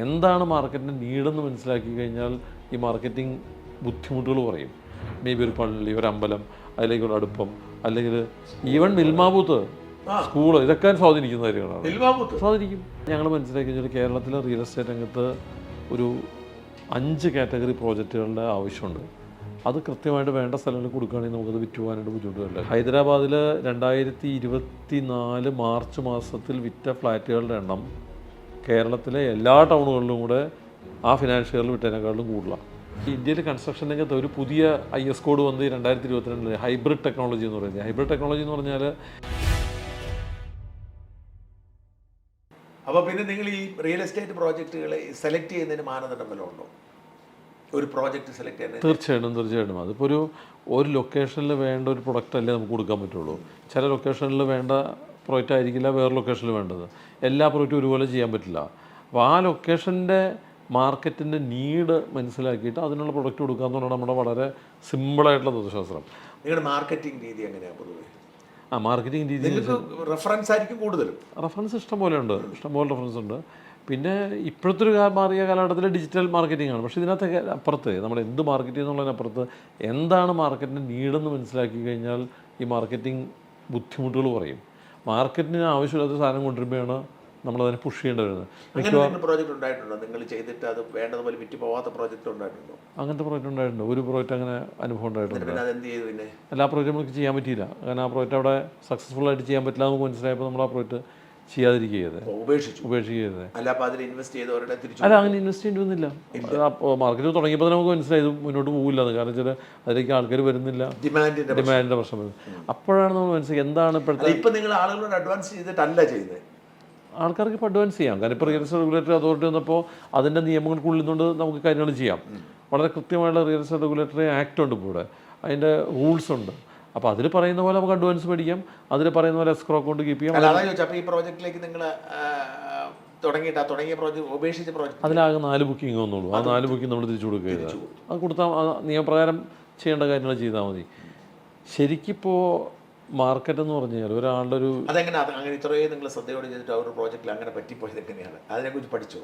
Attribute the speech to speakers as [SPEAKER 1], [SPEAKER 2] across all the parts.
[SPEAKER 1] എന്താണ് മാർക്കറ്റിൻ്റെ നീഡെന്ന് മനസ്സിലാക്കി കഴിഞ്ഞാൽ ഈ മാർക്കറ്റിംഗ് ബുദ്ധിമുട്ടുകൾ കുറയും. മേ ബി ഒരു പള്ളി, ഒരു അമ്പലം, അതിലേക്കുള്ള അടുപ്പം, അല്ലെങ്കിൽ ഈവൻ മിൽമാബൂത്ത്, സ്കൂള്, ഇതൊക്കെ സ്വാധീനിക്കുന്ന കാര്യങ്ങളാണ്. സ്വാധീനിക്കും. ഞങ്ങൾ മനസ്സിലാക്കി കഴിഞ്ഞാൽ കേരളത്തിലെ റിയൽ എസ്റ്റേറ്റ് രംഗത്ത് ഒരു 5 കാറ്റഗറി പ്രോജക്റ്റുകളുടെ ആവശ്യമുണ്ട്. അത് കൃത്യമായിട്ട് വേണ്ട സ്ഥലങ്ങളിൽ കൊടുക്കുകയാണെങ്കിൽ നമുക്കത് വിറ്റുപോകാനായിട്ട് ബുദ്ധിമുട്ടില്ല. ഹൈദരാബാദിൽ 2024 മാർച്ച് മാസത്തിൽ വിറ്റ ഫ്ലാറ്റുകളുടെ എണ്ണം കേരളത്തിലെ എല്ലാ ടൗണുകളിലും കൂടെ ആ ഫിനാൻഷ്യൽ ഇയറിൽ വിട്ടതിനേക്കാളും കൂടുതലാണ്. ഇന്ത്യയിൽ കൺസ്ട്രക്ഷൻ രംഗത്ത് ഒരു പുതിയ IS കോഡ് വന്ന് 2022 ഹൈബ്രിഡ് ടെക്നോളജി എന്ന് പറയുന്നത്. ഹൈബ്രിഡ് ടെക്നോളജി എന്ന് പറഞ്ഞാൽ
[SPEAKER 2] അപ്പോൾ പിന്നെ നിങ്ങൾ ഈ റിയൽ എസ്റ്റേറ്റ് പ്രോജക്റ്റുകളെ സെലക്ട് ചെയ്യുന്നതിന് മാനദണ്ഡം വല്ലതും ഉണ്ടോ? ഒരു പ്രോജക്റ്റ് സെലക്ട് ചെയ്യുന്നത്
[SPEAKER 1] തീർച്ചയായിട്ടും അതിപ്പോൾ ഒരു ലൊക്കേഷനിൽ വേണ്ട ഒരു പ്രൊഡക്റ്റ് അല്ലേ നമുക്ക് കൊടുക്കാൻ പറ്റുള്ളൂ. ചില ലൊക്കേഷനിൽ വേണ്ട പ്രോജക്റ്റ് ആയിരിക്കില്ല വേറെ ലൊക്കേഷനിൽ വേണ്ടത്. എല്ലാ പ്രോജക്റ്റും ഒരുപോലെ ചെയ്യാൻ പറ്റില്ല. അപ്പോൾ ആ ലൊക്കേഷൻ്റെ മാർക്കറ്റിൻ്റെ നീഡ് മനസ്സിലാക്കിയിട്ട് അതിനുള്ള പ്രൊഡക്റ്റ് കൊടുക്കുക എന്ന് പറഞ്ഞാൽ നമ്മുടെ വളരെ സിമ്പിളായിട്ടുള്ള തത്വശാസ്ത്രം.
[SPEAKER 2] നിങ്ങളുടെ മാർക്കറ്റിംഗ് രീതി എങ്ങനെയാണ് പൊതുവേ?
[SPEAKER 1] മാർക്കറ്റിംഗ് രീതി
[SPEAKER 2] റെഫറൻസ് ആയിരിക്കും കൂടുതലും.
[SPEAKER 1] റെഫറൻസ് ഇഷ്ടംപോലെ റെഫറൻസ് ഉണ്ട്. പിന്നെ ഇപ്പോഴത്തെ ഒരു മാറിയ കാലഘട്ടത്തിൽ ഡിജിറ്റൽ മാർക്കറ്റിംഗ് ആണ്. പക്ഷേ ഇതിനകത്ത് അപ്പുറത്ത് നമ്മൾ എന്ത് മാർക്കറ്റ് ചെയ്യുന്നുള്ളതിനപ്പുറത്ത് എന്താണ് മാർക്കറ്റിൻ്റെ നീഡെന്ന് മനസ്സിലാക്കി കഴിഞ്ഞാൽ ഈ മാർക്കറ്റിംഗ് ബുദ്ധിമുട്ടുകൾ കുറയും. മാർക്കറ്റിന് ആവശ്യമില്ലാത്ത സാധനം കൊണ്ടുവരുമ്പോഴാണ് നമ്മളതിനെ പുഷ് ചെയ്യേണ്ടി വരുന്നത്.
[SPEAKER 2] പ്രോജക്റ്റ് ഉണ്ടായിട്ടുണ്ടോ നിങ്ങൾ ചെയ്തിട്ട് അത് വേണ്ടതുപോലെ വിറ്റ് പോവാത്ത പ്രോജക്റ്റ് ഉണ്ടായിട്ടുണ്ടോ?
[SPEAKER 1] അങ്ങനത്തെ പ്രോജക്റ്റ് ഉണ്ടായിട്ടുണ്ട്. ഒരു പ്രോജക്റ്റ് അങ്ങനെ അനുഭവം ഉണ്ടായിട്ടുണ്ട്.
[SPEAKER 2] പിന്നെ
[SPEAKER 1] എല്ലാ പ്രോജക്റ്റും നമുക്ക് ചെയ്യാൻ പറ്റിയില്ല. കാരണം ആ പ്രോജക്റ്റ് അവിടെ സക്സസ്ഫുൾ ആയിട്ട് ചെയ്യാൻ പറ്റില്ല നമുക്ക് മനസ്സിലായപ്പോൾ നമ്മൾ ആ പ്രോജക്റ്റ് ചെയ്യാതിരിക്കുകയത് ഉപേക്ഷിക്കുകയത്.
[SPEAKER 2] അല്ല അങ്ങനെ
[SPEAKER 1] ഇൻവെസ്റ്റ് ചെയ്യേണ്ടി വന്നില്ല. മാർക്കറ്റ് തുടങ്ങിയപ്പോൾ നമുക്ക് മനസ്സിലായത് മുന്നോട്ട് പോകില്ലെന്ന്. കാരണം വെച്ചാൽ അതിലേക്ക് ആൾക്കാർ വരുന്നില്ല, ഡിമാൻഡിൻ്റെ പ്രശ്നം വരുന്നത്. അപ്പോഴാണ് നമ്മൾ മനസ്സിലാക്കി എന്താണ് ഇപ്പോഴത്തെ.
[SPEAKER 2] ഇപ്പം നിങ്ങൾ ആളുകളോട് അഡ്വാൻസ് ചെയ്തിട്ടല്ല ചെയ്യുന്നത്.
[SPEAKER 1] ആൾക്കാർക്ക് ഇപ്പോൾ അഡ്വാൻസ് ചെയ്യാം. കാരണം ഇപ്പോൾ റിയൽ എസ്റ്റേറ്റ് റെഗുലേറ്ററി അതോറിറ്റി വന്നപ്പോൾ അതിൻ്റെ നിയമങ്ങൾക്കുള്ളിൽ നിന്നുകൊണ്ട് നമുക്ക് കാര്യങ്ങൾ ചെയ്യാം. വളരെ കൃത്യമായുള്ള റിയൽ എസ്റ്റേറ്റ് റെഗുലേറ്ററി ആക്ട് ഉണ്ട് ഇപ്പോൾ ഇവിടെ, അതിൻ്റെ റൂൾസ് ഉണ്ട്. അപ്പോൾ അതിൽ പറയുന്ന പോലെ നമുക്ക് അഡ്വാൻസ് മേടിക്കാം, അതിൽ പറയുന്ന പോലെ എസ്ക്രോ അക്കൗണ്ട് കീപ്പ് ചെയ്യാം.
[SPEAKER 2] അപ്പോൾ ഈ പ്രോജക്റ്റിലേക്ക് നിങ്ങൾ തുടങ്ങിയ പ്രോജക്റ്റ് ഉപേക്ഷിച്ച പ്രോജക്റ്റ്
[SPEAKER 1] അതിലാകെ 4 ബുക്കിംഗ് വന്നുള്ളൂ. ആ 4 ബുക്കിംഗ് നമ്മൾ തിരിച്ചു കൊടുക്കുക. അത് കൊടുത്താൽ നിയമപ്രകാരം ചെയ്യേണ്ട കാര്യങ്ങൾ ചെയ്താൽ മതി. ശരിക്കിപ്പോൾ മാർക്കറ്റ് എന്ന് പറഞ്ഞു കഴിഞ്ഞാൽ ഒരാളുടെ ഒരു
[SPEAKER 2] അങ്ങനെ ഇത്രയും നിങ്ങൾ ശ്രദ്ധയോടെ ചെയ്തിട്ട് ഒരു പ്രോജക്റ്റിൽ അങ്ങനെ പറ്റിപ്പോയത് എങ്ങനെയാണ്? അതിനെക്കുറിച്ച് പഠിച്ചോ?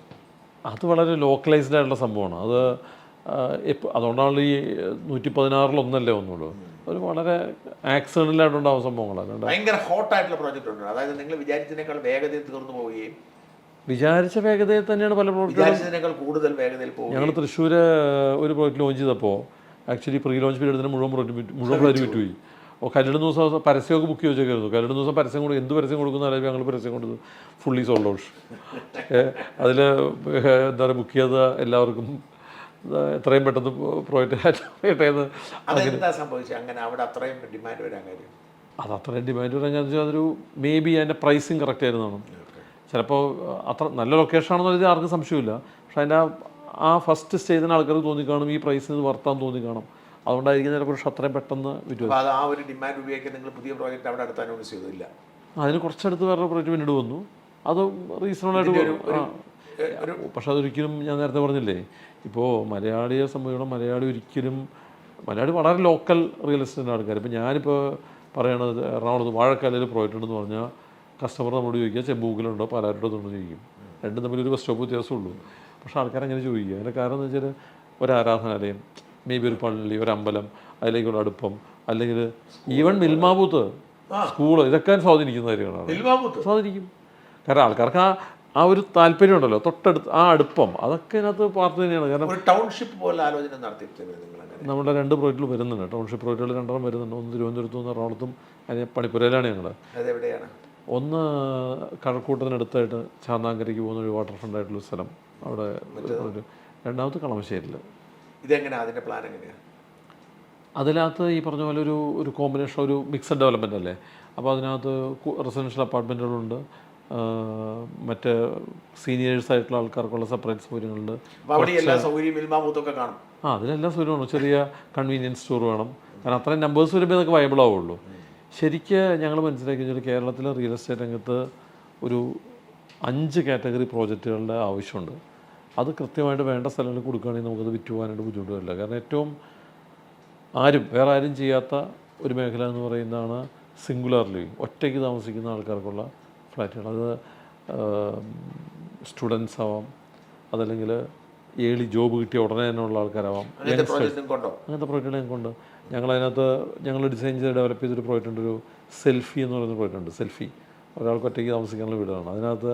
[SPEAKER 1] അത് വളരെ ലോക്കലൈസ്ഡ് ആയിട്ടുള്ള സംഭവമാണ്. അത് അതുകൊണ്ടാണ് ഈ 116 വന്നുള്ളൂ. ഒരു വളരെ ആക്സിഡൻ്റലായിട്ടുണ്ടാവും സംഭവങ്ങളാണ്.
[SPEAKER 2] ഭയങ്കര ഹോട്ടായിട്ടുള്ള പ്രോജക്റ്റ് ഉണ്ട്. അതായത് നിങ്ങൾ വിചാരിച്ചതിനേക്കാൾ വേഗതയിൽ തീർന്നു പോവുകയും
[SPEAKER 1] വിചാരിച്ച വേഗതയിൽ തന്നെയാണ് പല
[SPEAKER 2] പ്രോജക്റ്റുകൾ കൂടുതൽ വേഗതയിൽ പോകും.
[SPEAKER 1] ഞങ്ങൾ തൃശ്ശൂർ ഒരു പ്രോജക്റ്റ് ലോഞ്ച് ചെയ്തപ്പോൾ ആക്ച്വലി പ്രീ ലോഞ്ച് പീരീഡിന് മുഴുവൻ പ്രോജക്റ്റ് വിറ്റുപോയി. കല്ലിടുന്ന ദിവസം പരസ്യമൊക്കെ ബുക്ക് ചെയ്ത് വെച്ചേക്കായിരുന്നു. കല്ലിടുന്ന ദിവസം പരസ്യം കൊടുക്കും. എന്ത് പരസ്യം കൊടുക്കുന്ന അല്ലെങ്കിൽ ഞങ്ങൾ പരസ്യം കൊടുത്ത് ഫുള്ളി സോൾഡ് ഔട്ട്. അതിൽ എന്താ പറയുക, ബുക്ക് ചെയ്ത എല്ലാവർക്കും എത്രയും പെട്ടെന്ന് പ്രോജക്റ്റ് അത് അത്രയും ഡിമാൻഡ് വരാൻ കാരണം വെച്ചാൽ അതൊരു മേ ബി അതിൻ്റെ പ്രൈസിങ് കറക്റ്റ് ആയിരുന്നാണ്. ചിലപ്പോൾ അത്ര നല്ല ലൊക്കേഷനാണെന്ന് പറഞ്ഞാൽ ആർക്കും സംശയമില്ല. പക്ഷേ അതിൻ്റെ ആ ഫസ്റ്റ് സ്റ്റേജിന് ആൾക്കാർക്ക് തോന്നിക്കാണും ഈ പ്രൈസിന് വർത്താൻ തോന്നിക്കാണും. അതുകൊണ്ടായിരിക്കും ചിലപ്പോൾ അത്രയും പെട്ടെന്ന് വിറ്റും.
[SPEAKER 2] ആ ഒരു ഡിമാൻഡ് ഉപയോഗിക്കാൻ നിങ്ങൾ പുതിയ പ്രോജക്റ്റ് അവിടെ അടുത്ത് അനൗൺസ് ചെയ്തില്ല.
[SPEAKER 1] അതിന് കുറച്ചടുത്ത് വേറെ പ്രോജക്റ്റ് പിന്നീട് വന്നു. അത് റീസണബിളായിട്ട്. പക്ഷെ അതൊരിക്കലും ഞാൻ നേരത്തെ പറഞ്ഞില്ലേ, ഇപ്പോൾ മലയാളിയെ സംബന്ധിച്ചിടത്തോളം മലയാളി വളരെ ലോക്കൽ റിയൽ എസ്റ്റേറ്റ് ആൾക്കാർ. ഇപ്പോൾ ഞാനിപ്പോൾ പറയണത് എറണാകുളത്ത് വാഴക്കാലയിൽ പ്രോജക്റ്റ് ഉണ്ടെന്ന് പറഞ്ഞാൽ കസ്റ്റമർ നമ്മളോട് ചോദിക്കുക ചെമ്പൂക്കിലുണ്ടോ പാലാരിട്ടത്തുണ്ടോ ചോദിക്കും. രണ്ടും തമ്മിലൊരു ബസ് സ്റ്റോപ്പ് വ്യത്യാസമുള്ളൂ. പക്ഷേ ആൾക്കാരങ്ങനെ ചോദിക്കുക. അതിൻ്റെ കാരണം എന്ന് വെച്ചാൽ ഒരു ആരാധനാലയം, മേ ബി ഒരു പള്ളി, ഒരു അമ്പലം, അതിലേക്കുള്ള അടുപ്പം, അല്ലെങ്കിൽ ഈവൻ മിൽമാബൂത്ത്, സ്കൂള്, ഇതൊക്കെ സ്വാധീനിക്കുന്ന കാര്യങ്ങളാണ്. സ്വാധീനിക്കും. കാരണം ആൾക്കാർക്ക് ആ ഒരു താല്പര്യം ഉണ്ടല്ലോ, തൊട്ടടുത്ത് ആ അടുപ്പം, അതൊക്കെ അതിനകത്ത് പാർട്ട് തന്നെയാണ്. കാരണം
[SPEAKER 2] ടൗൺഷിപ്പ് പോലെ ആലോചന നടത്തി
[SPEAKER 1] നമ്മുടെ 2 പ്രോജക്റ്റിൽ വരുന്നുണ്ട്. ടൗൺഷിപ്പ് പ്രോജക്റ്റുകൾ 2 വരുന്നുണ്ട്. ഒന്ന് തിരുവനന്തപുരത്തും എറണാകുളത്തും പണിപ്പുരയിലാണ് ഞങ്ങൾ. ഒന്ന് കഴക്കൂട്ടത്തിനടുത്തായിട്ട് ചാന്നാങ്കരയ്ക്ക് പോകുന്ന ഒരു വാട്ടർ ഫ്രണ്ട് ആയിട്ടുള്ള സ്ഥലം, അവിടെ. രണ്ടാമത് കളമശ്ശേരിയിൽ.
[SPEAKER 2] ഇതെങ്ങനെയാണ് അതിൻ്റെ പ്ലാൻ? എങ്ങനെയാണ്
[SPEAKER 1] അതിനകത്ത് ഈ പറഞ്ഞ പോലെ ഒരു കോമ്പിനേഷൻ, ഒരു മിക്സഡ് ഡെവലപ്മെൻ്റ് അല്ലേ. അപ്പോൾ അതിനകത്ത് റെസിഡൻഷ്യൽ അപ്പാർട്ട്മെൻറ്റുകളുണ്ട്, മറ്റ് സീനിയേഴ്സായിട്ടുള്ള ആൾക്കാർക്കുള്ള സെപ്പറേറ്റ് സൗകര്യങ്ങളുണ്ട്.
[SPEAKER 2] അതിലെല്ലാം
[SPEAKER 1] സൗകര്യമാണ്. ചെറിയ കൺവീനിയൻസ് സ്റ്റോർ വേണം. കാരണം അത്രയും നമ്പേഴ്സ് വരുമ്പോൾ ഇതൊക്കെ വയബിൾ ആവുള്ളൂ. ശരിക്ക് ഞങ്ങൾ മനസ്സിലാക്കി കഴിഞ്ഞാൽ കേരളത്തിലെ റിയൽ എസ്റ്റേറ്റ് രംഗത്ത് ഒരു 5 കാറ്റഗറി പ്രോജക്റ്റുകളുടെ ആവശ്യമുണ്ട്. അത് കൃത്യമായിട്ട് വേണ്ട സ്ഥലങ്ങളിൽ കൊടുക്കുകയാണെങ്കിൽ നമുക്കത് വിറ്റുപോകാനായിട്ട് ബുദ്ധിമുട്ട് വരില്ല. കാരണം വേറെ ആരും ചെയ്യാത്ത ഒരു മേഖല എന്ന് പറയുന്നതാണ് സിംഗുലാർ ലിവിങ്, ഒറ്റയ്ക്ക് താമസിക്കുന്ന ആൾക്കാർക്കുള്ള ഫ്ലാറ്റുകൾ. അത് സ്റ്റുഡൻസ് ആവാം, അതല്ലെങ്കിൽ ഏളി ജോബ് കിട്ടിയ ഉടനെ തന്നെ ഉള്ള ആൾക്കാരാവാം.
[SPEAKER 2] അങ്ങനത്തെ
[SPEAKER 1] പ്രോജക്റ്റുകൾ ഞങ്ങൾക്കുണ്ട്. ഞങ്ങൾ ഡിസൈൻ ചെയ്ത് ഡെവലപ്പ് ചെയ്തൊരു പ്രോജക്റ്റ് ഉണ്ട്, ഒരു സെൽഫി എന്ന് പറയുന്ന പ്രോജക്റ്റ് ഉണ്ട്. സെൽഫി ഒരാൾക്ക് ഒറ്റയ്ക്ക് താമസിക്കാനുള്ള വീടാണ്. അതിനകത്ത്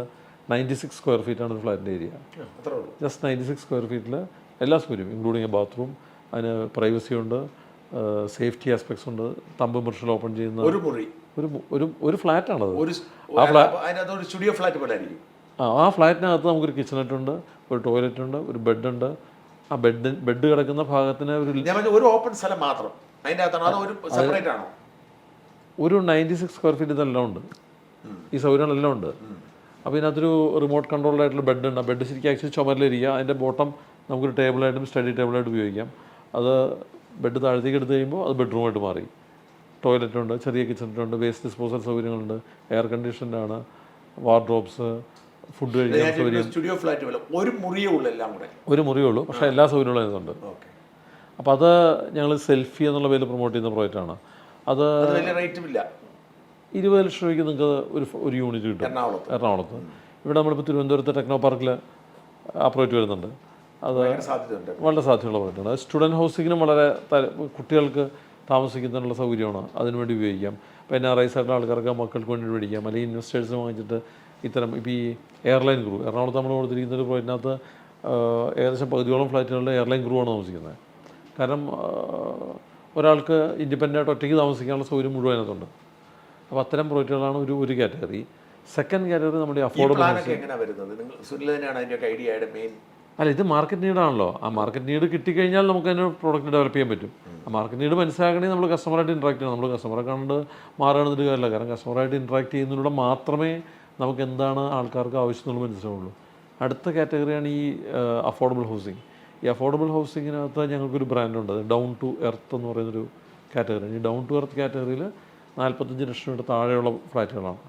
[SPEAKER 1] 96 സ്ക്വയർ ഫീറ്റാണ് ഒരു ഫ്ലാറ്റിൻ്റെ ഏരിയ. ജസ്റ്റ് 96 സ്ക്വയർ ഫീറ്റിൽ എല്ലാ സൗകര്യവും ഇൻക്ലൂഡിങ് എ ബാത്റൂം, അതിന് പ്രൈവസി ഉണ്ട്, സേഫ്റ്റി ആസ്പെക്ട്സ് ഉണ്ട്, തമ്പ് മിർഷൽ ഓപ്പൺ ചെയ്യുന്ന ഒരു ഫ്ലാറ്റാണത്. ആ ഫ്ലാറ്റിനകത്ത് നമുക്കൊരു കിച്ചണറ്റ് ഉണ്ട്, ഒരു ടോയ്ലറ്റ് ഉണ്ട്, ഒരു ബെഡ് ഉണ്ട്. ആ ബെഡ് കിടക്കുന്ന ഭാഗത്തിന്
[SPEAKER 2] ഒരു ഓപ്പൺ സ്ഥലം മാത്രം
[SPEAKER 1] ഒരു 96 സ്ക്വയർ ഫീറ്റ് ഇതെല്ലാം ഉണ്ട്, ഈ സൗകര്യങ്ങളെല്ലാം ഉണ്ട്. അപ്പോൾ ഇതിനകത്തൊരു റിമോട്ട് കൺട്രോൾഡ് ആയിട്ടുള്ള ബെഡ് ഉണ്ട്. ആ ബെഡ് ശരിക്കും ആക്ച്വലി ചുമരിലിരിക്കുക, അതിൻ്റെ ബോട്ടം നമുക്കൊരു ടേബിളായിട്ടും സ്റ്റഡി ടേബിളായിട്ട് ഉപയോഗിക്കാം. അത് ബെഡ് താഴത്തേക്ക് എടുത്ത് കഴിയുമ്പോൾ അത് ബെഡ്റൂമായിട്ട് മാറി. ടോയ്ലറ്റ് ഉണ്ട്, ചെറിയ കിച്ചണറ്റുണ്ട്, വേസ്റ്റ് ഡിസ്പോസൽ സൗകര്യങ്ങളുണ്ട്, എയർ കണ്ടീഷൻഡാണ്, വാർഡ്രോബ്സ്, ഫുഡ് കഴിക്കാൻ സൗകര്യം.
[SPEAKER 2] സ്റ്റുഡിയോ ഫ്ലാറ്റ് പോലെ ഒരു മുറിയേ
[SPEAKER 1] ഉള്ളൂ, പക്ഷേ എല്ലാ സൗകര്യങ്ങളും അതിനുണ്ട്. അപ്പോൾ അത് ഞങ്ങൾ സെൽഫി എന്നുള്ള പേരിൽ പ്രൊമോട്ട് ചെയ്യുന്ന പ്രോജക്റ്റാണ്. അത് 20 ലക്ഷം രൂപയ്ക്ക് നിങ്ങൾക്ക് ഒരു യൂണിറ്റ് കിട്ടും എറണാകുളത്ത്. ഇവിടെ നമ്മളിപ്പോൾ തിരുവനന്തപുരത്ത് ടെക്നോ പാർക്കിൽ ആ പ്രോജക്റ്റ് വരുന്നുണ്ട്. അത് വളരെ സാധ്യതയുള്ള പ്രോജക്റ്റാണ്. അത് സ്റ്റുഡൻറ്റ് ഹൗസിങ്ങിനും വളരെ കുട്ടികൾക്ക് താമസിക്കുന്നതിനുള്ള സൗകര്യമാണ്, അതിനുവേണ്ടി ഉപയോഗിക്കാം. ഇപ്പോൾ NRIs ആയിട്ടുള്ള ആൾക്കാർക്ക് മക്കൾക്ക് വേണ്ടി മേടിക്കാം, അല്ലെങ്കിൽ ഇൻവെസ്റ്റേഴ്സ് വാങ്ങിച്ചിട്ട് ഇത്തരം ഇപ്പോൾ ഈ എയർലൈൻ ക്രൂ, എറണാകുളത്ത് നമ്മൾ കൊടുത്തിരിക്കുന്ന ഒരു പ്രോജക്റ്റിനകത്ത് ഏകദേശം 10ഓളം ഫ്ലൈറ്റുകളിൽ എയർലൈൻ ക്രൂ ആണ് താമസിക്കുന്നത്. കാരണം ഒരാൾക്ക് ഇൻഡിപെൻഡൻ്റ് ആയിട്ട് ഒറ്റയ്ക്ക് താമസിക്കാനുള്ള സൗകര്യം മുഴുവൻ അതിനകത്തുണ്ട്. അപ്പോൾ അത്തരം പ്രോജക്റ്റുകളാണ് ഒരു കാറ്റഗറി. സെക്കൻഡ് കാറ്റഗറി നമ്മുടെ അഫോർഡബിൾ. അല്ല, ഇത് മാർക്കറ്റ് നീഡാണല്ലോ. ആ മാർക്കറ്റ് നീഡ് കിട്ടിക്കഴിഞ്ഞാൽ നമുക്ക് അതിന് പ്രോഡക്റ്റ് ഡെവലപ്പ് ചെയ്യാൻ പറ്റും. ആ മാർക്കറ്റ് നീഡ് മനസ്സിലാക്കണമെങ്കിൽ നമ്മൾ കസ്റ്റമറായിട്ട് ഇൻട്രാക്ട് ചെയ്യണം. നമ്മൾ കസ്റ്റമറെ കണ്ട് മാറുകയാണെന്നൊരു കാര്യമില്ല. കാരണം കസ്റ്റമറായിട്ട് ഇൻട്രാക്ട് ചെയ്യുന്നതിലൂടെ മാത്രമേ നമുക്ക് എന്താണ് ആൾക്കാർക്ക് ആവശ്യമെന്നുള്ളത് മനസ്സിലാവുള്ളൂ. അടുത്ത കാറ്റഗറിയാണ് ഈ അഫോർഡബിൾ ഹൗസിങ്. ഈ അഫോർഡബിൾ ഹൗസിങ്ങിനകത്ത് ഞങ്ങൾക്കൊരു ബ്രാൻഡുണ്ട്, ഡൗൺ ടു എർത്ത് എന്ന് പറയുന്നൊരു കാറ്റഗറി. ഈ ഡൗൺ ടു എർത്ത് കാറ്റഗറിയിൽ 45 ലക്ഷം രൂപയുടെ താഴെയുള്ള ഫ്ലാറ്റുകളാണ്.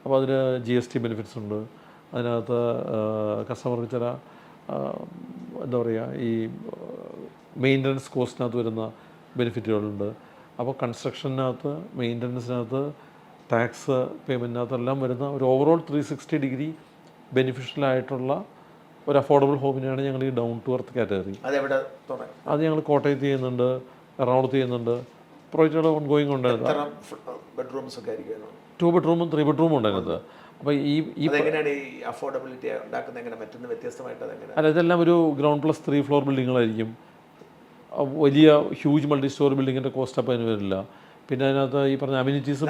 [SPEAKER 1] അപ്പോൾ അതിന് GST ബെനിഫിറ്റ്സ് ഉണ്ട്. അതിനകത്ത് കസ്റ്റമർക്ക് ചില എന്താ പറയുക, ഈ മെയിൻ്റനൻസ് കോസ്റ്റിനകത്ത് വരുന്ന ബെനിഫിറ്റുകളുണ്ട്. അപ്പോൾ കൺസ്ട്രക്ഷനകത്ത്, മെയിൻ്റനൻസിനകത്ത്, ടാക്സ് പേയ്മെൻറ്റിനകത്തെല്ലാം വരുന്ന ഒരു ഓവറോൾ 360 ഡിഗ്രി ബെനിഫിഷ്യലായിട്ടുള്ള ഒരു അഫോർഡബിൾ ഹോമിനെയാണ് ഞങ്ങൾ ഈ ഡൗൺ ടു എർത്ത് കാറ്റഗറി. അത് ഞങ്ങൾ കോട്ടയത്ത് ചെയ്യുന്നുണ്ട്, എറണാകുളത്ത് ചെയ്യുന്നുണ്ട്. പ്രോജക്റ്റുകൾ ഓൺഗോയിങ് ഉണ്ടായിരുന്നു. 2 ബെഡ്റൂമും 3 ബെഡ്റൂമും ഉണ്ടായിരുന്നത്. അപ്പോൾ അല്ല, ഇതെല്ലാം ഒരു ഗ്രൗണ്ട് പ്ലസ് 3 ഫ്ലോർ ബിൽഡിങ്ങുകളായിരിക്കും. വലിയ ഹ്യൂജ് മൾട്ടി സ്റ്റോറി ബിൽഡിങ്ങിൻ്റെ കോസ്റ്റ് അപ്പോൾ അതിന് വരില്ല. പിന്നെ അതിനകത്ത് ഈ പറഞ്ഞ അമ്യൂണിറ്റീസും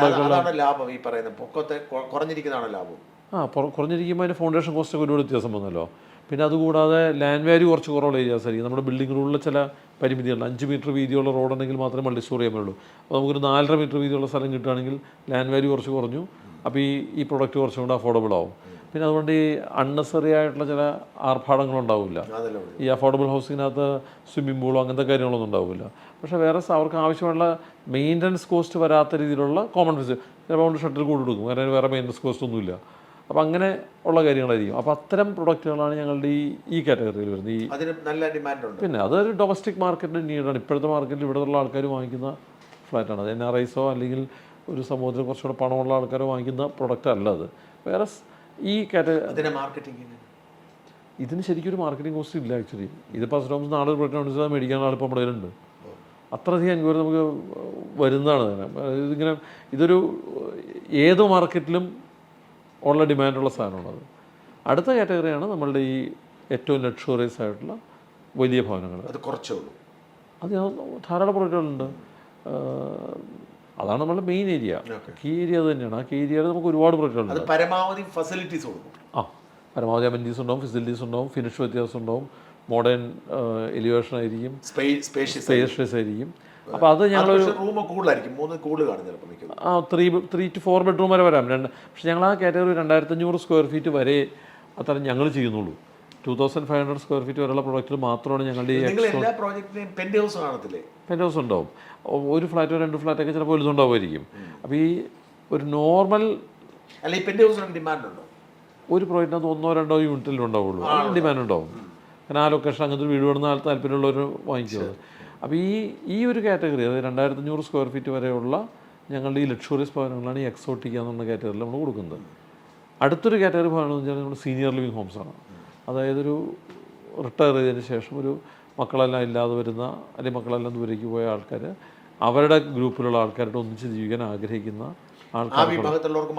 [SPEAKER 1] കുറഞ്ഞിരിക്കുമ്പോൾ അതിൻ്റെ ഫൗണ്ടേഷൻ കോസ്റ്റൊക്കെ ഒരുപാട് വ്യത്യാസം വന്നല്ലോ. പിന്നെ അതുകൂടാതെ ലാൻഡ് വാല്യൂ കുറച്ച് കുറവുള്ള ഏരിയാസ് ആയിരിക്കും. നമ്മുടെ ബിൽഡിങ്ങിലുള്ള ചില പരിമിതികളുണ്ട്. 5 മീറ്റർ വീതിയുള്ള റോഡുണ്ടെങ്കിൽ മാത്രമേ മൾട്ടി സ്റ്റോറി ചെയ്യാൻ പറ്റുള്ളൂ. അപ്പോൾ നമുക്കൊരു 4.5 മീറ്റർ വീതിയുള്ള സ്ഥലം കിട്ടുകയാണെങ്കിൽ ലാൻഡ് വാല്യൂ കുറച്ച് കുറഞ്ഞു. അപ്പോൾ ഈ പ്രൊഡക്റ്റ് കുറച്ചും കൂടെ അഫോർഡബിൾ ആവും. പിന്നെ അതുകൊണ്ട് ഈ അൺനെസറി ആയിട്ടുള്ള ചില ആർഭാടങ്ങളുണ്ടാവില്ല. ഈ അഫോർഡബിൾ ഹൗസിങ്ങിനകത്ത് സ്വിമ്മിംഗ് പൂളോ അങ്ങനത്തെ കാര്യങ്ങളൊന്നും ഉണ്ടാവില്ല. പക്ഷേ വേറെ അവർക്ക് ആവശ്യമുള്ള മെയിൻ്റനൻസ് കോസ്റ്റ് വരാത്ത രീതിയിലുള്ള കോമൺ ഫെസിലിറ്റി, ചിലപ്പോൾ ഷട്ടിൽ കൂടി കൊടുക്കും, കാരണം വേറെ മെയിൻ്റനൻസ് കോസ്റ്റ് ഒന്നുമില്ല. അപ്പോൾ അങ്ങനെ ഉള്ള കാര്യങ്ങളായിരിക്കും. അപ്പോൾ അത്തരം പ്രൊഡക്റ്റുകളാണ് ഞങ്ങളുടെ ഈ കാറ്റഗറിയിൽ വരുന്നത്. ഈ
[SPEAKER 2] നല്ല ഡിമാൻഡുണ്ട്.
[SPEAKER 1] പിന്നെ അതൊരു ഡൊമസ്റ്റിക് മാർക്കറ്റിൻ്റെ നീഡാണ്. ഇപ്പോഴത്തെ മാർക്കറ്റിൽ ഇവിടെയുള്ള ആൾക്കാർ വാങ്ങിക്കുന്ന ഫ്ലാറ്റാണ് അത്. NRIസോ അല്ലെങ്കിൽ ഒരു സമൂഹത്തിൽ കുറച്ചുകൂടെ പണമുള്ള ആൾക്കാരോ വാങ്ങിക്കുന്ന പ്രൊഡക്റ്റ് അല്ല അത്. വേറെ ഈ കാറ്റഗറി ഇതിന് ശരിക്കും ഒരു മാർക്കറ്റിംഗ് കോസ്റ്റ് ഇല്ല ആക്ച്വലി. ഇതിപ്പോൾ അസ്റ്റോംസ് നാളെ ഒരു പ്രൊഡക്റ്റ് മേടിക്കാനുള്ള ആളിപ്പോൾ നമ്മുടെ കയ്യിലുണ്ട്. അത്രയധികം എൻക്വയറി നമുക്ക് വരുന്നതാണ്. ഇതിങ്ങനെ ഇതൊരു ഏത് മാർക്കറ്റിലും ഉള്ള ഡിമാൻഡുള്ള സാധനമാണത്. അടുത്ത കാറ്റഗറിയാണ് നമ്മളുടെ ഈ ഏറ്റവും ലക്ഷറിയസ് ആയിട്ടുള്ള വലിയ ഭവനങ്ങൾ.
[SPEAKER 2] അത് കുറച്ചേ ഉള്ളൂ.
[SPEAKER 1] അത് ധാരാളം പ്രൊജക്റ്റുകളുണ്ട്. അതാണ് നമ്മളുടെ മെയിൻ ഏരിയ. കീ ഏരിയ അത് തന്നെയാണ്. ആ കീ ഏരിയയിൽ നമുക്ക് ഒരുപാട് പ്രൊജക്റ്റുകളുണ്ട്.
[SPEAKER 2] പരമാവധി ഫെസിലിറ്റീസ് കൊടുക്കും.
[SPEAKER 1] പരമാവധി അമെനിറ്റീസ് ഉണ്ടാവും, ഫെസിലിറ്റീസ് ഉണ്ടാവും, ഫിനിഷ് വ്യത്യാസം ഉണ്ടാവും, മോഡേൺ എലിവേഷൻ ആയിരിക്കും, സ്പേഷ്യസ് ആയിരിക്കും. അപ്പോൾ അത് ഞങ്ങൾ
[SPEAKER 2] റൂം കൂടുതലായിരിക്കും, 3 കൂടുതൽ കാണും ചിലപ്പോൾ.
[SPEAKER 1] 3 to 4 ബെഡ്റൂം വരെ വരാം. പക്ഷേ ഞങ്ങൾ ആ കാറ്റഗറി 2500 സ്ക്വയർ ഫീറ്റ് വരെ അത്ര ഞങ്ങൾ ചെയ്യുന്നുള്ളൂ. 2500 സ്ക്വയർ ഫീറ്റ് വരെയുള്ള പ്രൊഡക്റ്റിൽ മാത്രമാണ് ഞങ്ങളുടെ ഈ
[SPEAKER 2] പെൻറ്റ്
[SPEAKER 1] ഹൗസ് ഉണ്ടാവും. ഒരു ഫ്ലാറ്റോ 2 ഫ്ലാറ്റൊക്കെ ചിലപ്പോൾ വലുതുണ്ടാവുമായിരിക്കും. അപ്പോൾ ഈ ഒരു നോർമൽ ഒരു പ്രോജക്റ്റിനകത്ത് 1-2 യൂണിറ്റിൽ ഉണ്ടാവുള്ളൂ. അതിന് ഡിമാൻഡ് ഉണ്ടാവും. കാരണം ആ ലൊക്കേഷൻ അങ്ങനത്തെ ഒരു വീട് വേണമെന്ന് താല്പര്യമുള്ളവർ വാങ്ങിക്കുന്നത്. അപ്പോൾ ഈ ഒരു കാറ്റഗറി, അതായത് 2500 സ്ക്വയർ ഫീറ്റ് വരെയുള്ള ഞങ്ങളുടെ ഈ ലക്ഷറിയസ് ഭവനങ്ങളാണ് ഈ എക്സോട്ടിക്ക എന്നുള്ള കാറ്റഗറിയിൽ നമ്മൾ കൊടുക്കുന്നത്. അടുത്തൊരു കാറ്റഗറി ഭവനം എന്ന് വെച്ചാൽ നമ്മുടെ സീനിയർ ലിവിങ് ഹോംസാണ്. അതായത് ഒരു റിട്ടയർ ചെയ്തതിന് ശേഷം ഒരു മക്കളെല്ലാം ഇല്ലാതെ വരുന്ന അല്ലെങ്കിൽ മക്കളെല്ലാം ദൂരേക്ക് പോയ ആൾക്കാർ അവരുടെ ഗ്രൂപ്പിലുള്ള ആൾക്കാരുടെ ഒന്നിച്ച് ജീവിക്കാൻ ആഗ്രഹിക്കുന്ന
[SPEAKER 2] വിഭാഗത്തിലുള്ളവർക്ക്